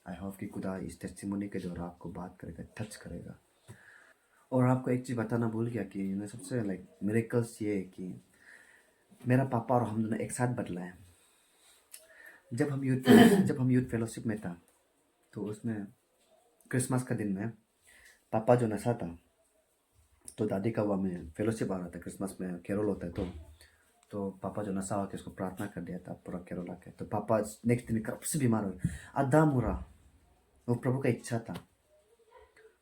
आई होप कि खुदा इस टेस्टिमोनी के द्वारा आपको बात करेगा, टच करेगा। और आपको एक चीज़ बताना भूल गया कि मैं सबसे लाइक मिरेकल्स ये है कि मेरा पापा और हम दोनों एक साथ बदला है। जब हम यूथ फेलोशिप में था, तो उसमें क्रिसमस का दिन में पापा जो नशा था, तो दादी का हुआ में फेलोशिप आ रहा था, क्रिसमस में कैरोल होता है। तो पापा जो नशा होकर उसको प्रार्थना कर दिया था पूरा कैरोल आके। तो पापा नेक्स्ट दिन कब से बीमार हो गए, आधा मुरा। वो प्रभु का इच्छा था,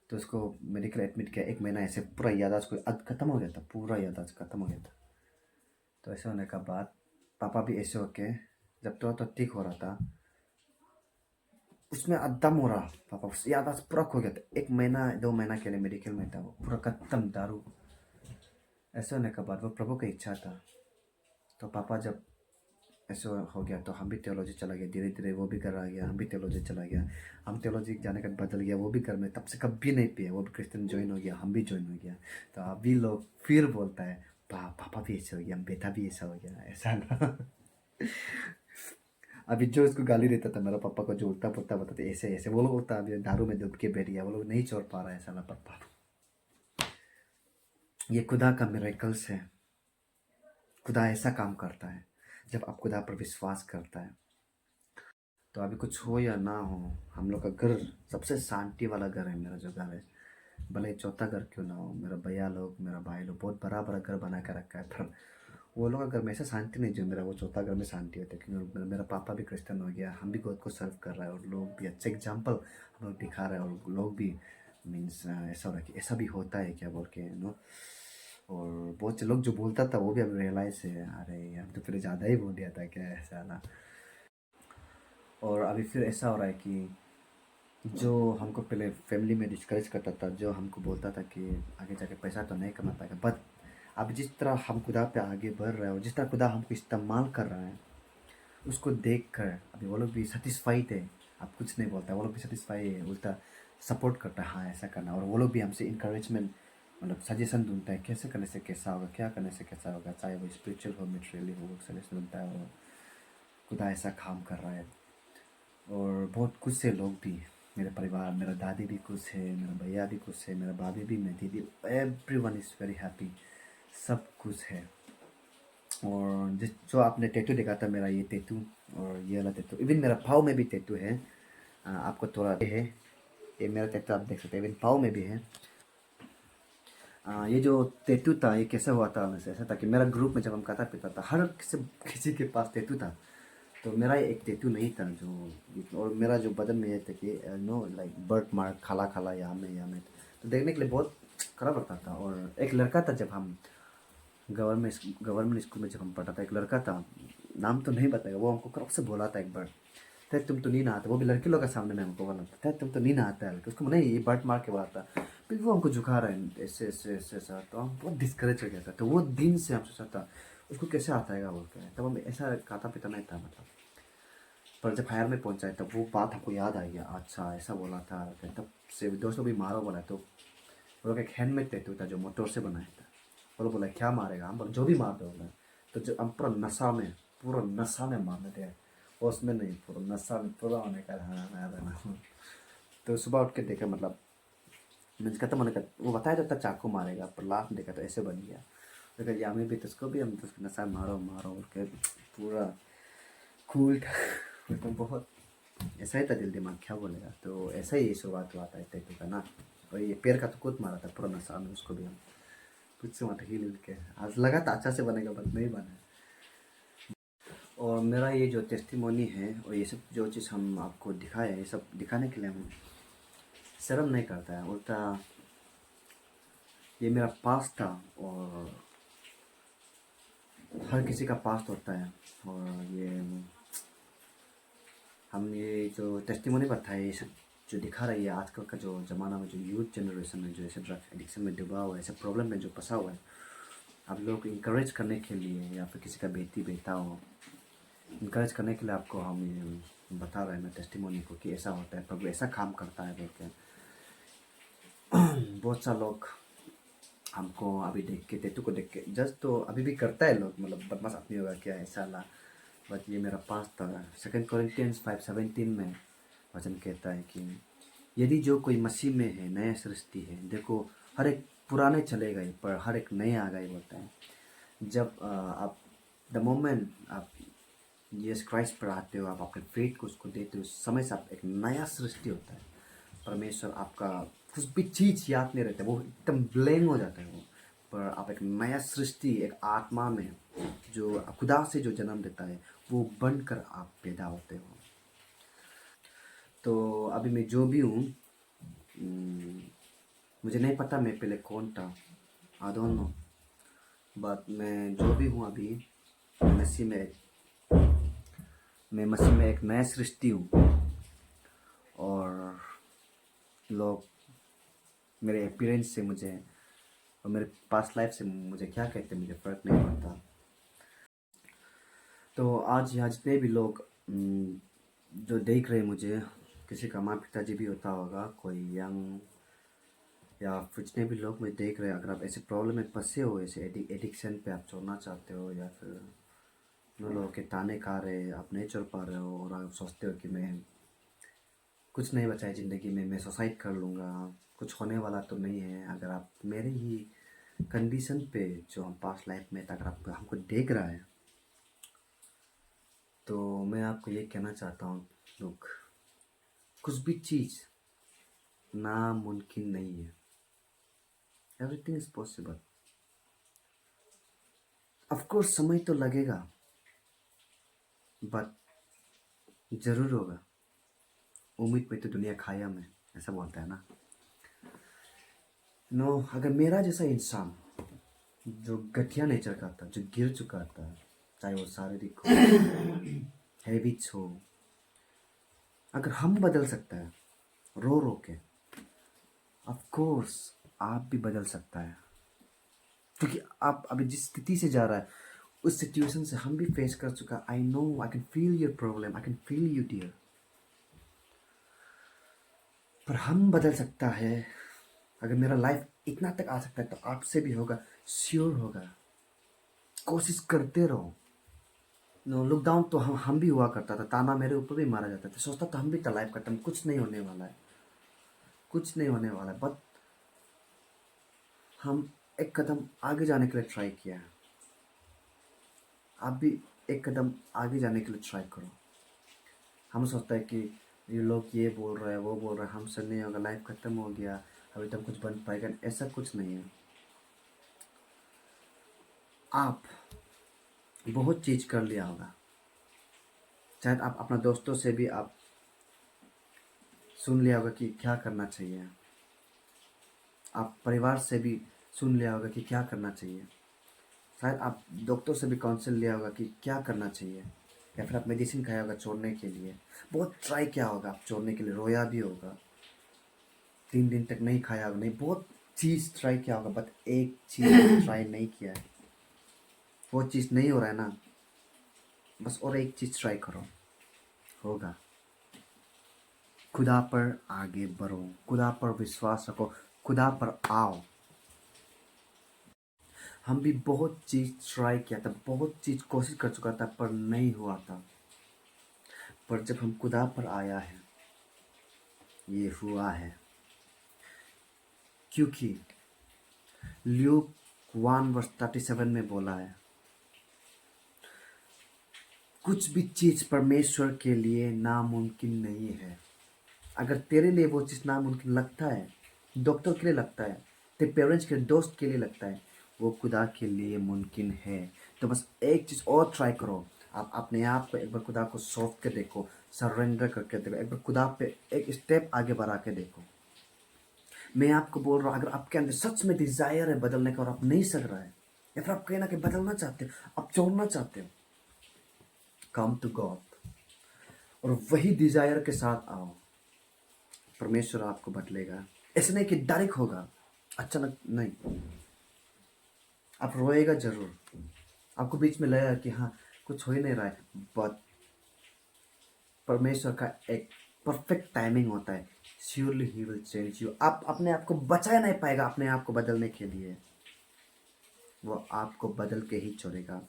तो उसको मेडिकल एडमिट किया। 1 महीना ऐसे पूरा यादाश्त को खत्म हो गया था, पूरा यादाश्त खत्म हो गया था। तो ऐसे होने का बाद पापा भी ऐसे होके, जब तो ठीक हो रहा था, उसमें अद्दम हो रहा, पापा यादाश्त पूरा खो गया था। 1 महीना 2 महीना के लिए मेडिकल में था, वो पूरा खत्म, दारू। ऐसे होने के बाद वो प्रभु का इच्छा था। तो पापा जब ऐसे हो गया, तो हम भी थियोलॉजी चला गया, धीरे धीरे वो भी घर आ गया, हम भी थियोलॉजी चला गया। हम थियोलॉजी जाने का बदल गया, वो भी घर में तब से कभी नहीं पिए, वो भी क्रिश्चियन ज्वाइन हो गया, हम भी ज्वाइन हो गया। तो अभी लोग फिर बोलता है पापा भी ऐसे हो गया, बेटा भी ऐसा हो गया, ऐसा ना। अभी जो उसको गाली देता था मेरा पापा को, जो उल्टा पुल्टा बताते ऐसे ऐसे, वो लोग बोलता अभी दारू में डूब के बैठ गया, वो लोग नहीं छोड़ पा रहा है साला पापा। ये खुदा का मिरेकल्स है। खुदा ऐसा काम करता है जब आप खुदा पर विश्वास करता है। तो अभी कुछ हो या ना हो, हम लोग का घर सबसे शांति वाला घर है। मेरा जो घर है, भले ही चौथा घर क्यों ना हो, मेरा भैया लोग, मेरा भाई लोग बहुत बड़ा बड़ा घर बना कर रखा है, पर वो लोग का घर में ऐसा शांति नहीं जो मेरा वो चौथा घर में शांति होती है। क्योंकि मेरा पापा भी क्रिश्चियन हो गया, हम भी गॉड को सर्व कर रहा है, और लोग भी अच्छे एग्जाम्पल हम लोग दिखा रहे हैं। और लोग भी मीन्स ऐसा हो रहा है कि ऐसा भी होता है क्या बोल के, नो। और बहुत से लोग जो बोलता था वो भी अब रियलाइज है, अरे यार तो फिर ज़्यादा ही बोल दिया था क्या, ऐसा ना। और अभी फिर ऐसा हो रहा है कि जो हमको पहले फैमिली में डिस्करेज करता था, जो हमको बोलता था कि आगे जाके पैसा तो नहीं कमा पाएगा, बट अब जिस तरह हम खुदा पे आगे बढ़ रहे हैं, और जिस तरह खुदा हमको इस्तेमाल कर रहा है, उसको देख कर अभी वो लोग भी सेटिस्फाइड है। अब कुछ नहीं बोलता, वो लोग भी सेटिस्फाई है, उल्टा सपोर्ट करता है, हाँ ऐसा करना। और वो लोग भी हमसे इंकरेजमेंट मतलब सजेशन ढूंढता है, कैसे करने से कैसा होगा, क्या करने से कैसा होगा, चाहे वो स्पिरिचुअल हो, मेटेरियली हो, सजेशन ढूंढता है। और खुदा ऐसा काम कर रहा है। और बहुत कुछ से लोग भी, मेरे परिवार, मेरा दादी भी खुश है, मेरा भैया भी खुश है, मेरा भाभी भी, मेरी दीदी, एवरीवन इज़ वेरी हैप्पी, सब कुछ है। और जिस जो आपने टैटू देखा था मेरा, ये टैटू और ये वाला टैटू, इवन मेरा पाँव में भी टैटू है। आपको थोड़ा है, ये मेरा टैटू आप देख सकते हैं, इवन पाँव में भी है। ये जो टैटू था ये कैसे हुआ था, वैसे ऐसा था कि मेरा ग्रुप में जब हम खाता पीता था, हर किसी के पास टैटू था। तो मेरा एक टैटू नहीं था जो, और मेरा जो बदन में ये था कि नो लाइक बर्ड मार्क, खाला खाला यहाँ में, तो देखने के लिए बहुत खराब लगता था। और एक लड़का था, जब हम गवर्नमेंट स्कूल में जब हम पढ़ा था, एक लड़का था, नाम तो नहीं बताएगा, वो हमको कब से बोला था एक बार, थे तुम तो नहीं नहाते, वो भी लड़के लोग के सामने में हमको बोला था, तुम तो नहीं नहाता है, उसको नहीं ये बर्ड मार के बोला था। फिर वो हमको झुका रहा है ऐसे ऐसे ऐसे ऐसा, तो हम बहुत डिस्करेज हो गया था। तो वो दिन से हम सोचा था उसको कैसे आता है बोल के, तब हम ऐसा खाता पीता नहीं था मतलब। पर जब हायर में पहुंचा है तब वो बात हमको याद आ गया, अच्छा ऐसा बोला था। तब से दोस्तों भी मारो बोला, तो वो लोग एक हैंडमेड टैटू था जो मोटर से बनाया था। वो लोग बोला क्या मारेगा, हम बोला जो भी मार दो बोला। तो जो हम पूरा नशा में मारने थे, उसमें नहीं, पूरा नशा में पूरा होने का। हाँ याद है ना। तो सुबह उठ के देखा, मतलब मीन्स खत्म होने का वो बताया तो था चाकू मारेगा, पर लास्ट में देखा तो ऐसे बन गया। तो कहा यामी भी तुझको भी, हम तुझको नशा मारो मारो के पूरा कूल था। तो बहुत ऐसा ही था, दिल दिमाग क्या बोलेगा। तो ऐसा ही शुरुआत हुआ था टैटू का ना। और ये पैर का तो खुद मारा था पूरा नशा में, उसको भी हम कुछ से माता हिल के। आज लगा था अच्छा से बनेगा, बट नहीं बना। और मेरा ये जो टेस्टिमोनी है और ये सब जो चीज़ हम आपको दिखाए, ये सब दिखाने के लिए हम शर्म नहीं करता है, उल्टा ये मेरा पास्ट था। और हर किसी का पास्ट होता है। और ये हम ये जो टेस्टिमोनी बताए, ये सब जो दिखा रही है आजकल का जो ज़माना में, जो यूथ जनरेशन है जो ऐसे ड्रग एडिक्शन में डूबा हुआ है, ऐसे प्रॉब्लम में जो फंसा हुआ है, आप लोग को इंकरेज करने के लिए, या फिर किसी का बेटी बेटा हो, इंकरेज करने के लिए आपको हम ये बता रहे हैं मैं टेस्टिमोनी को कि ऐसा होता है, प्रभु ऐसा काम करता है बोल के। बहुत सा लोग हमको अभी देख के, टेटू को देख के जस्ट तो अभी भी करता है लोग, मतलब बदमाश आदमी होगा क्या ऐसा ला। बट ये मेरा पास था। 2 Corinthians 5:17 में वचन कहता है कि यदि जो कोई मसीह में है, नया सृष्टि है। देखो हर एक पुराने चले गए पर हर एक नए आ गए बोलता है। जब आप द मोमेंट आप यीशु क्राइस्ट पर आते हो, आप अपने फेथ को उसको देते हो, उस समय से आप एक नया सृष्टि होता है। परमेश्वर आपका कुछ भी चीज़ याद नहीं रहता, वो एकदम ब्लैंक हो जाता है वो। पर आप एक नया सृष्टि, एक आत्मा में जो खुदा से जो जन्म देता है, वो बनकर आप पैदा होते हो। तो अभी मैं जो भी हूँ, मुझे नहीं पता मैं पहले कौन था, आई डोंट नो। बट मैं जो भी हूँ अभी, मसीह में मैं मसीह में एक नया सृष्टि हूँ। और लोग मेरे अपीयरेंस से मुझे और मेरे पास्ट लाइफ से मुझे क्या कहते हैं, मुझे फ़र्क नहीं पड़ता। तो आज यहाँ जितने भी लोग जो देख रहे हैं मुझे, किसी का माँ पिताजी भी होता होगा, कोई यंग, या फिर जितने भी लोग मुझे देख रहे हैं, अगर आप ऐसे प्रॉब्लम में फंसे हो, ऐसे एडिक्शन पे आप छोड़ना चाहते हो, या फिर उन लोगों के ताने खा रहे, आप नहीं छोड़ पा रहे हो, और आप सोचते हो कि मैं कुछ नहीं बचा है ज़िंदगी में, मैं सुसाइड कर लूँगा, कुछ होने वाला तो नहीं है। अगर आप मेरे ही कंडीशन पे जो हम पास्ट लाइफ में था, अगर आप हमको देख रहा है, तो मैं आपको ये कहना चाहता हूँ, लोग कुछ भी चीज़ नामुमकिन नहीं है। Everything is possible. ऑफकोर्स समय तो लगेगा, बट ज़रूर होगा। उम्मीद पे तो दुनिया खाया में, ऐसा बोलता है ना। नो, अगर मेरा जैसा इंसान जो घटिया नेचर का था, जो गिर चुका था, चाहे वो शारीरिक हो, हैबिट्स हो, अगर हम बदल सकते हैं रो रो के, ऑफ कोर्स आप भी बदल सकता है। क्योंकि आप अभी जिस स्थिति से जा रहा है, उस सिचुएशन से हम भी फेस कर चुका। I know, I can feel your problem, I can feel you dear. पर हम बदल सकता है। अगर मेरा लाइफ इतना तक आ सकता है तो आपसे भी होगा, श्योर होगा। कोशिश करते रहो। नो, लॉकडाउन तो हम भी हुआ करता था, ताना मेरे ऊपर भी मारा जाता था, सोचता था हम भी तो लाइफ खत्म, कुछ नहीं होने वाला है, कुछ नहीं होने वाला है। बट हम एक कदम आगे जाने के लिए ट्राई किया है। आप भी एक कदम आगे जाने के लिए ट्राई करो। हम सोचता है कि ये लोग ये बोल रहे हैं, वो बोल रहे हैं, हमसे नहीं होगा, लाइफ खत्म हो गया, अभी तक कुछ बन पाएगा। ऐसा कुछ नहीं है। आप बहुत चीज़ कर लिया होगा। शायद आप अपना दोस्तों से भी आप सुन लिया होगा कि क्या करना चाहिए। आप परिवार से भी सुन लिया होगा कि क्या करना चाहिए। शायद आप डॉक्टर से भी काउंसिल लिया होगा कि क्या करना चाहिए। या फिर आप मेडिसिन खाया होगा छोड़ने के लिए। बहुत ट्राई किया होगा आप छोड़ने के लिए, रोया भी होगा, 3 दिन तक नहीं खाया होगा, नहीं, बहुत चीज़ ट्राई किया होगा, बट एक चीज़ ट्राई नहीं किया है। वो चीज़ नहीं हो रहा है ना, बस और एक चीज़ ट्राई करो। होगा। खुदा पर आगे बढ़ो, खुदा पर विश्वास रखो, खुदा पर आओ। हम भी बहुत चीज़ ट्राई किया था, बहुत चीज़ कोशिश कर चुका था, पर नहीं हुआ था। पर जब हम खुदा पर आया है, ये हुआ है। क्योंकि ल्यूक 1:37 में बोला है, कुछ भी चीज़ परमेश्वर के लिए नामुमकिन नहीं है। अगर तेरे लिए वो चीज़ नामुमकिन लगता है, डॉक्टर के लिए लगता है, तेरे पेरेंट्स के दोस्त के लिए लगता है, वो खुदा के लिए मुमकिन है। तो बस एक चीज़ और ट्राई करो। आप अपने आप को एक बार खुदा को सौंप के देखो, सरेंडर करके देखो, एक बार खुदा पे एक स्टेप आगे बढ़ा के देखो। मैं आपको बोल रहा हूँ, अगर आपके अंदर सच में डिजायर है बदलने का और आप नहीं सक रहा है, या फिर आप कहीं ना कहीं बदलना चाहते हो, आप छोड़ना चाहते हो, कम टू गॉड और वही डिजायर के साथ आओ। परमेश्वर आपको बदलेगा। ऐसे नहीं कि डायरेक्ट होगा, अचानक नहीं। आप रोएगा जरूर, आपको बीच में लगेगा कि हाँ कुछ हो ही नहीं रहा है, बट परमेश्वर का एक परफेक्ट टाइमिंग होता है। Surely he will change you. आप अपने आप को बचा नहीं पाएगा अपने आप को बदलने के लिए, वो आपको बदल के ही छोड़ेगा।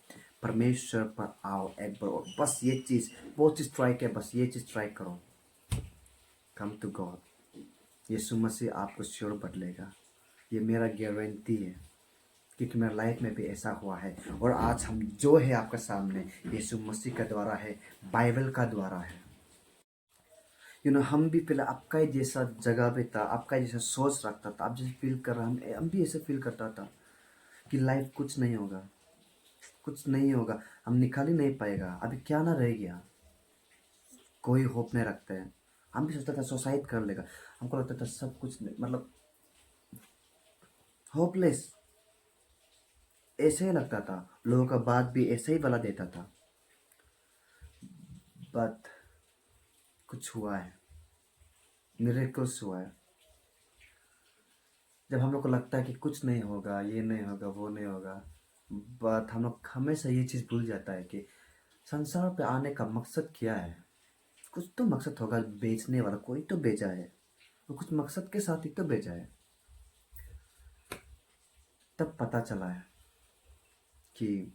परमेश्वर पर आओ एक बार और बस ये चीज़, वो चीज़ ट्राई किया, बस ये चीज़ ट्राई करो। Come to God. यीशु मसीह आपको श्योर बदलेगा, ये मेरा गारंटी है, क्योंकि मेरा लाइफ में भी ऐसा हुआ है। और आज हम जो है आपके सामने यीशु मसीह का द्वारा है, बाइबल का द्वारा है। हम भी पहले आपका ही जैसा जगह पे था, आपका जैसा सोच रखता था, आप जैसे फील कर रहा, हम भी ऐसे फील करता था कि लाइफ कुछ नहीं होगा, कुछ नहीं होगा, हम निकाल ही नहीं पाएगा, अभी क्या ना रह गया, कोई होप नहीं रखते हैं। हम भी सोचता था सुसाइड कर लेगा, हमको लगता था सब कुछ नहीं, मतलब होपलेस, ऐसे ही लगता था। लोगों का बात भी ऐसे ही बला देता था। बट कुछ हुआ है, मिरेकल्स हुआ है। जब हम लोग को लगता है कि कुछ नहीं होगा, ये नहीं होगा, वो नहीं होगा, बट हम लोग हमेशा ये चीज़ भूल जाता है कि संसार पे आने का मकसद क्या है। कुछ तो मकसद होगा, बेचने वाला कोई तो बेचा है, वो कुछ मकसद के साथ ही तो बेचा है। तब पता चला है कि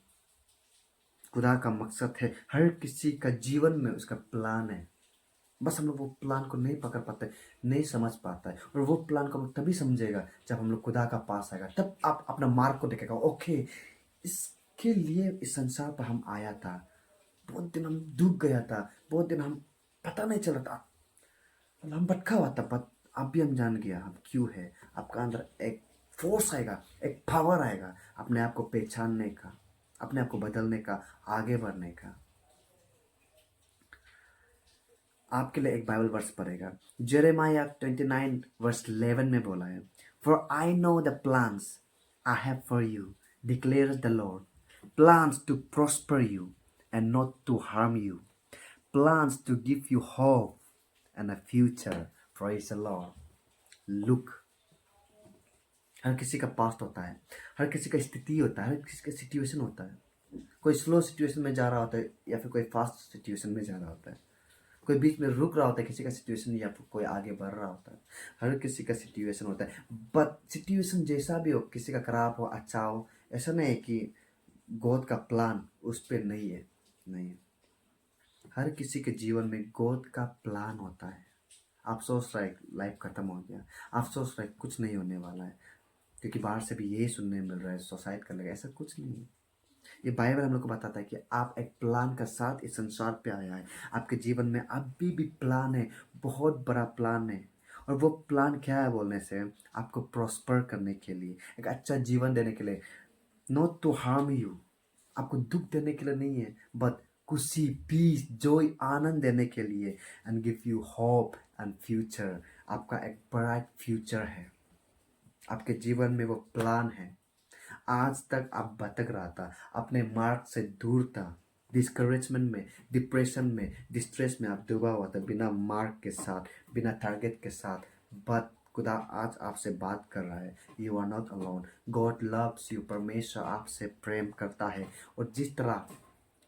खुदा का मकसद है, हर किसी का जीवन में उसका प्लान है। बस हम लोग वो प्लान को नहीं पकड़ पाते, नहीं समझ पाता है। और वो प्लान को हम लोग तभी समझेगा जब हम लोग खुदा का पास आएगा, तब आप अपना मार्ग को देखेगा। ओके, इसके लिए इस संसार पर हम आया था, बहुत दिन हम डूब गया था, बहुत दिन हम पता नहीं चला था, मतलब हम भटका हुआ था, बट अब भी हम जान गया हम क्यों है। आपका अंदर एक फोर्स आएगा, एक पावर आएगा अपने आप को पहचानने का, अपने आप को बदलने का, आगे बढ़ने का। आपके लिए एक बाइबल वर्स पढ़ेगा, जेरेमाया 29:11 में बोला है, for I know the plans I have for you declares the Lord, plans to prosper you and not to harm you, plans to give you hope and a future, praise the Lord. Look, हर किसी का past होता है, हर किसी का स्थिति होता है, हर किसी का सिचुएशन होता है। कोई स्लो सिचुएशन में जा रहा होता है, या फिर कोई फास्ट सिचुएशन में जा रहा होता है, कोई बीच में रुक रहा होता है किसी का सिचुएशन, या फिर कोई आगे बढ़ रहा होता है। हर किसी का सिचुएशन होता है, बट सिचुएशन जैसा भी हो, किसी का खराब हो अच्छा हो, ऐसा नहीं है कि गॉड का प्लान उस पर नहीं है, नहीं है। हर किसी के जीवन में गॉड का प्लान होता है। आप सोच रहे लाइफ खत्म हो गया, आप सोच रहे कुछ नहीं होने वाला है, क्योंकि बाहर से भी यही सुनने मिल रहा है सुसाइड कर लेगा, ऐसा कुछ नहीं है। ये बाइबल हम लोग को बताता है कि आप एक प्लान का साथ इस संसार पे आया है। आपके जीवन में अभी भी प्लान है, बहुत बड़ा प्लान है। और वो प्लान क्या है बोलने से, आपको प्रॉस्पर करने के लिए, एक अच्छा जीवन देने के लिए, नॉट टू हार्म यू, आपको दुख देने के लिए नहीं है, बट खुशी, पीस, जॉय, आनंद देने के लिए, and give you hope and future. आपका एक ब्राइट फ्यूचर है, आपके जीवन में वो प्लान है। आज तक आप भटक रहा था, अपने मार्ग से दूर था, डिस्करेजमेंट में, डिप्रेशन में, डिस्ट्रेस में आप डूबा हुआ था, बिना मार्ग के साथ, बिना टारगेट के साथ। बट खुदा आज आपसे बात कर रहा है, you are not alone, God loves you. परमेश्वर आपसे प्रेम करता है, और जिस तरह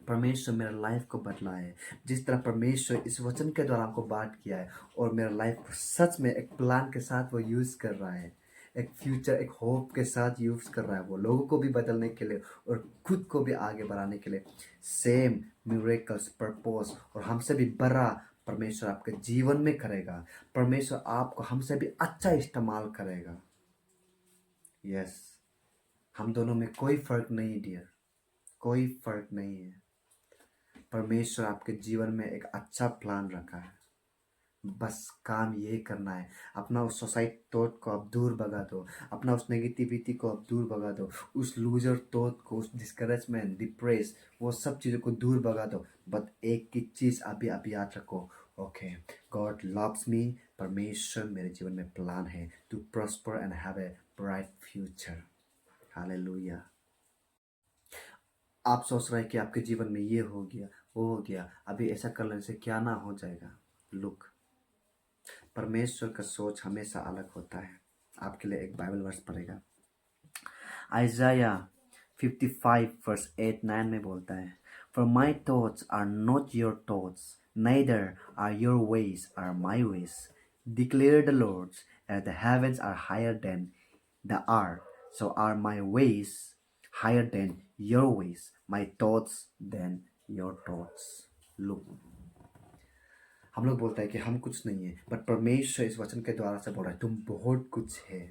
परमेश्वर मेरा लाइफ को बदला है। जिस तरह परमेश्वर इस वचन के द्वारा हमको बात किया है और मेरा लाइफ को सच में एक प्लान के साथ वो यूज़ कर रहा है, एक फ्यूचर, एक होप के साथ यूज़ कर रहा है, वो लोगों को भी बदलने के लिए और खुद को भी आगे बढ़ाने के लिए। सेम मिरेकल्स, पर्पस और हमसे भी बड़ा परमेश्वर आपके जीवन में करेगा। परमेश्वर आपको हमसे भी अच्छा इस्तेमाल करेगा। यस, हम दोनों में कोई फर्क नहीं डियर, कोई फर्क नहीं है। परमेश्वर आपके जीवन में एक अच्छा प्लान रखा है। बस काम ये करना है, अपना उस सोसाइटी थॉट को आप दूर भगा दो, अपना उस नेगेटिविटी को आप दूर भगा दो, उस लूजर थॉट को, उस डिस्करेजमेंट, डिप्रेस, वो सब चीज़ों को दूर भगा दो। बट एक ही चीज़ अभी आप याद रखो, ओके, गॉड लव्स मी। परमेश्वर मेरे जीवन में प्लान है to prosper and have a bright future. Hallelujah. आप सोच रहे हैं कि आपके जीवन में ये हो गया, वो हो गया, अभी ऐसा कर लेने से क्या ना हो जाएगा। लुक, परमेश्वर का सोच हमेशा अलग होता है। आपके लिए एक बाइबल वर्स पढ़ेगा। आइजाया 55 वर्स 8-9 में बोलता है, For my thoughts are not your thoughts, neither are your ways are my ways, declare the Lord, as the heavens are higher than the earth, so are my ways higher than your ways, my thoughts than your thoughts. Look, हम लोग बोलते हैं कि हम कुछ नहीं है, but परमेश्वर इस वचन के द्वारा से बोल रहा है तुम बहुत कुछ है।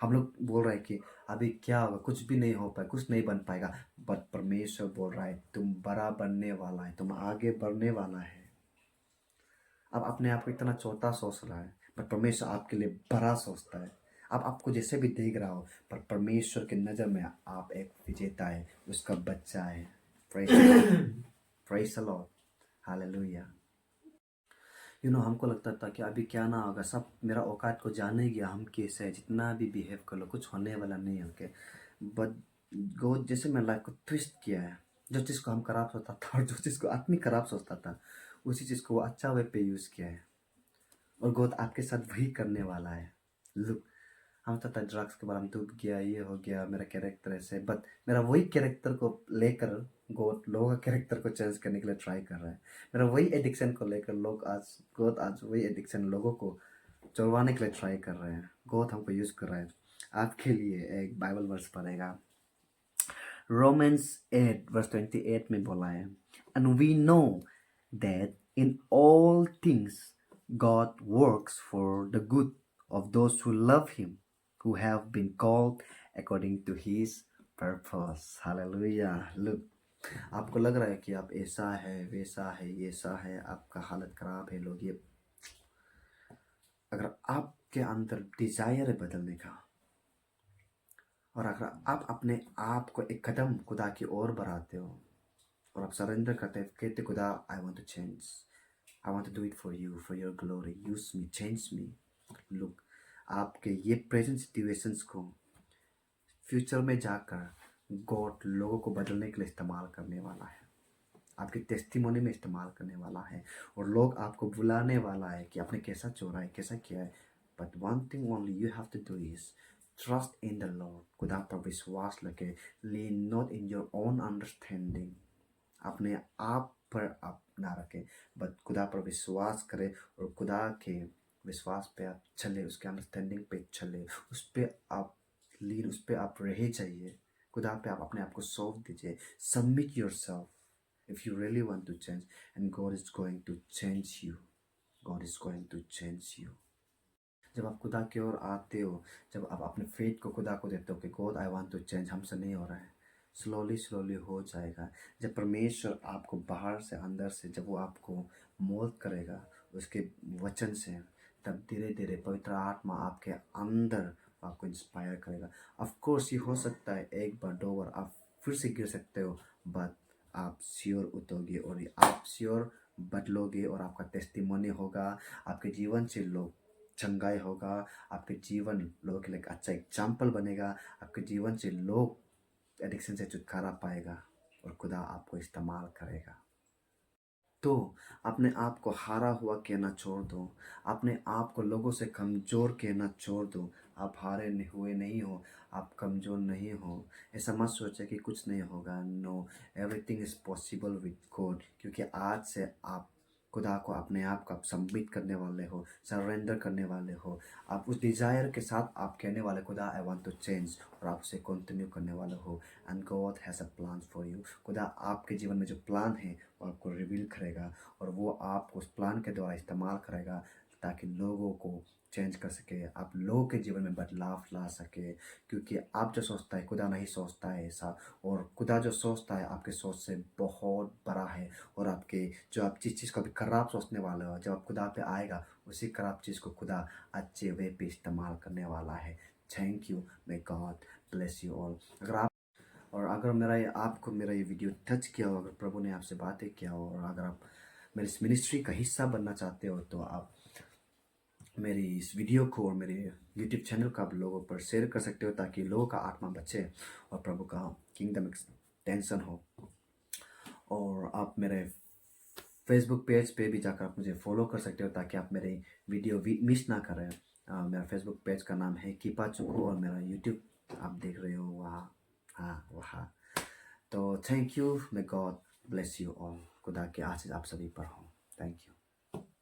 हम लोग बोल रहे हैं कि अभी क्या होगा, कुछ भी नहीं हो पाए, कुछ नहीं बन पाएगा, बट परमेश्वर बोल रहा है तुम बड़ा बनने वाला है, तुम आगे बढ़ने वाला है। अब अपने आप को इतना छोटा सोच रहा है, बट परमेश्वर आपके लिए बड़ा सोचता है। अब आपको जैसे भी देख रहा हो, पर परमेश्वर की नज़र में आप एक विजेता है, उसका बच्चा है। Praise the Lord, hallelujah. हमको लगता था कि अभी क्या ना होगा, सब मेरा औकात को जान ही गया, हम कैसे है, जितना भी बिहेव कर लो कुछ होने वाला नहीं है। ओके, बट गॉड जैसे मेरे लाइफ को ट्विस्ट किया है, जो चीज़ को हम खराब सोचता था और जो चीज़ को आदमी खराब सोचता था, उसी चीज़ को वो अच्छा वे पे यूज़ किया है। और गॉड आपके साथ वही करने वाला है। लुक, हम तो ड्रग्स के बारे में डूब गया, ये हो गया, मेरा कैरेक्टर ऐसे, बट मेरा वही कैरेक्टर को लेकर गॉड लोगों का कैरेक्टर को चेंज करने के लिए ट्राई कर रहा है। मेरा वही एडिक्शन को लेकर गॉड आज वही एडिक्शन लोगों को छुड़वाने के लिए ट्राई कर रहे हैं। गॉड हमको यूज़ कर रहा है। आपके लिए एक बाइबल वर्स पढ़ेगा। रोमन्स 8 वर्स 28 में बोला है, and we know that in all things God works for the good of those who love Him, who have been called according to His purpose. Hallelujah. Look, आपको लग रहा है कि आप ऐसा है, वैसा है, ऐसा है, आपका हालत खराब है, लोग ये, अगर आपके अंदर डिजायर है बदलने का, और अगर आप अपने आप को एक कदम खुदा की ओर बढ़ाते हो और आप सरेंडर करते हैं, कहते खुदा, I want to change, I want to do it for you, for your glory. Use me, change me. Look, आपके ये प्रेजेंट सिचुएशंस को फ्यूचर में जाकर गॉड लोगों को बदलने के लिए इस्तेमाल करने वाला है, आपकी टेस्टिमोनी में इस्तेमाल करने वाला है, और लोग आपको बुलाने वाला है कि आपने कैसा चोरा है, कैसा किया है। But one thing only you have to do is trust in the Lord. खुदा पर विश्वास लगे, lean not in your own understanding, अपने आप पर आप ना रखें, बट खुदा पर विश्वास करें और खुदा के विश्वास पे आप चले, उसके अंडरस्टैंडिंग पे चले, उस पर आप लीन, उस पर आप रह जाइए, खुदा पे आप अपने आप को सौंप दीजिए। Submit yourself if you really want to change, and God is going to change you. God is going to change you. जब आप खुदा की ओर आते हो, जब आप अपने फेथ को खुदा को देते हो कि God I want to change, हमसे नहीं हो रहा है, स्लोली स्लोली हो जाएगा। जब परमेश्वर आपको बाहर से अंदर से, जब वो आपको मोल्ड करेगा उसके वचन से, तब धीरे धीरे पवित्र आत्मा आपके अंदर आपको इंस्पायर करेगा। ऑफ कोर्स ये हो सकता है एक बार दो बार आप फिर से गिर सकते हो, बट आप श्योर उठोगे और आप श्योर बदलोगे, और आपका टेस्टिमोनी होगा, आपके जीवन से लोग चंगाई होगा, आपके जीवन लोगों के लिए एक अच्छा एग्जाम्पल बनेगा, आपके जीवन से लोग एडिक्शन से छुटकारा पाएगा और खुदा आपको इस्तेमाल करेगा। तो अपने आप को हारा हुआ कहना छोड़ दो, अपने आप को लोगों से कमज़ोर कहना छोड़ दो, आप हारे हुए नहीं हो, आप कमज़ोर नहीं हो। ऐसा मत सोचें कि कुछ नहीं होगा। No, everything is possible with God, क्योंकि आज से आप खुदा को अपने आप को आप सबमिट करने वाले हो, सरेंडर करने वाले हो। आप उस डिज़ायर के साथ आप कहने वाले खुदा आई वांट टू चेंज, और आप उसे कंटिन्यू करने वाले हो। And God has a plan for you. खुदा आपके जीवन में जो प्लान है वो आपको रिवील करेगा, और वो आपको उस प्लान के द्वारा इस्तेमाल करेगा ताकि लोगों को चेंज कर सके, आप लोगों के जीवन में बदलाव ला सके। क्योंकि आप जो सोचता है खुदा नहीं सोचता है ऐसा, और खुदा जो सोचता है आपके सोच से बहुत बड़ा है। और आपके जो आप जिस चीज़ को अभी खराब सोचने वाले हो, जब आप खुदा पे आएगा उसी खराब चीज़ को खुदा अच्छे वे पे इस्तेमाल करने वाला है। Thank you, may God bless you all. अगर आपको मेरा ये वीडियो टच किया हो, अगर प्रभु ने आपसे बातें किया हो, और अगर आप मेरी इस मिनिस्ट्री का हिस्सा बनना चाहते हो, तो आप मेरी इस वीडियो को और मेरे यूट्यूब चैनल को आप लोगों पर शेयर कर सकते हो, ताकि लोगों का आत्मा बचे और प्रभु का किंगडम एक्सटेंशन हो। और आप मेरे फेसबुक पेज पे भी जाकर आप मुझे फॉलो कर सकते हो, ताकि आप मेरे वीडियो मिस ना करें। मेरा फेसबुक पेज का नाम है कीपा चुकू, और मेरा यूट्यूब आप देख रहे हो वहाँ, हाँ वहाँ। तो thank you, may God bless you all. खुदा के आशीष आप सभी पर हो। Thank you.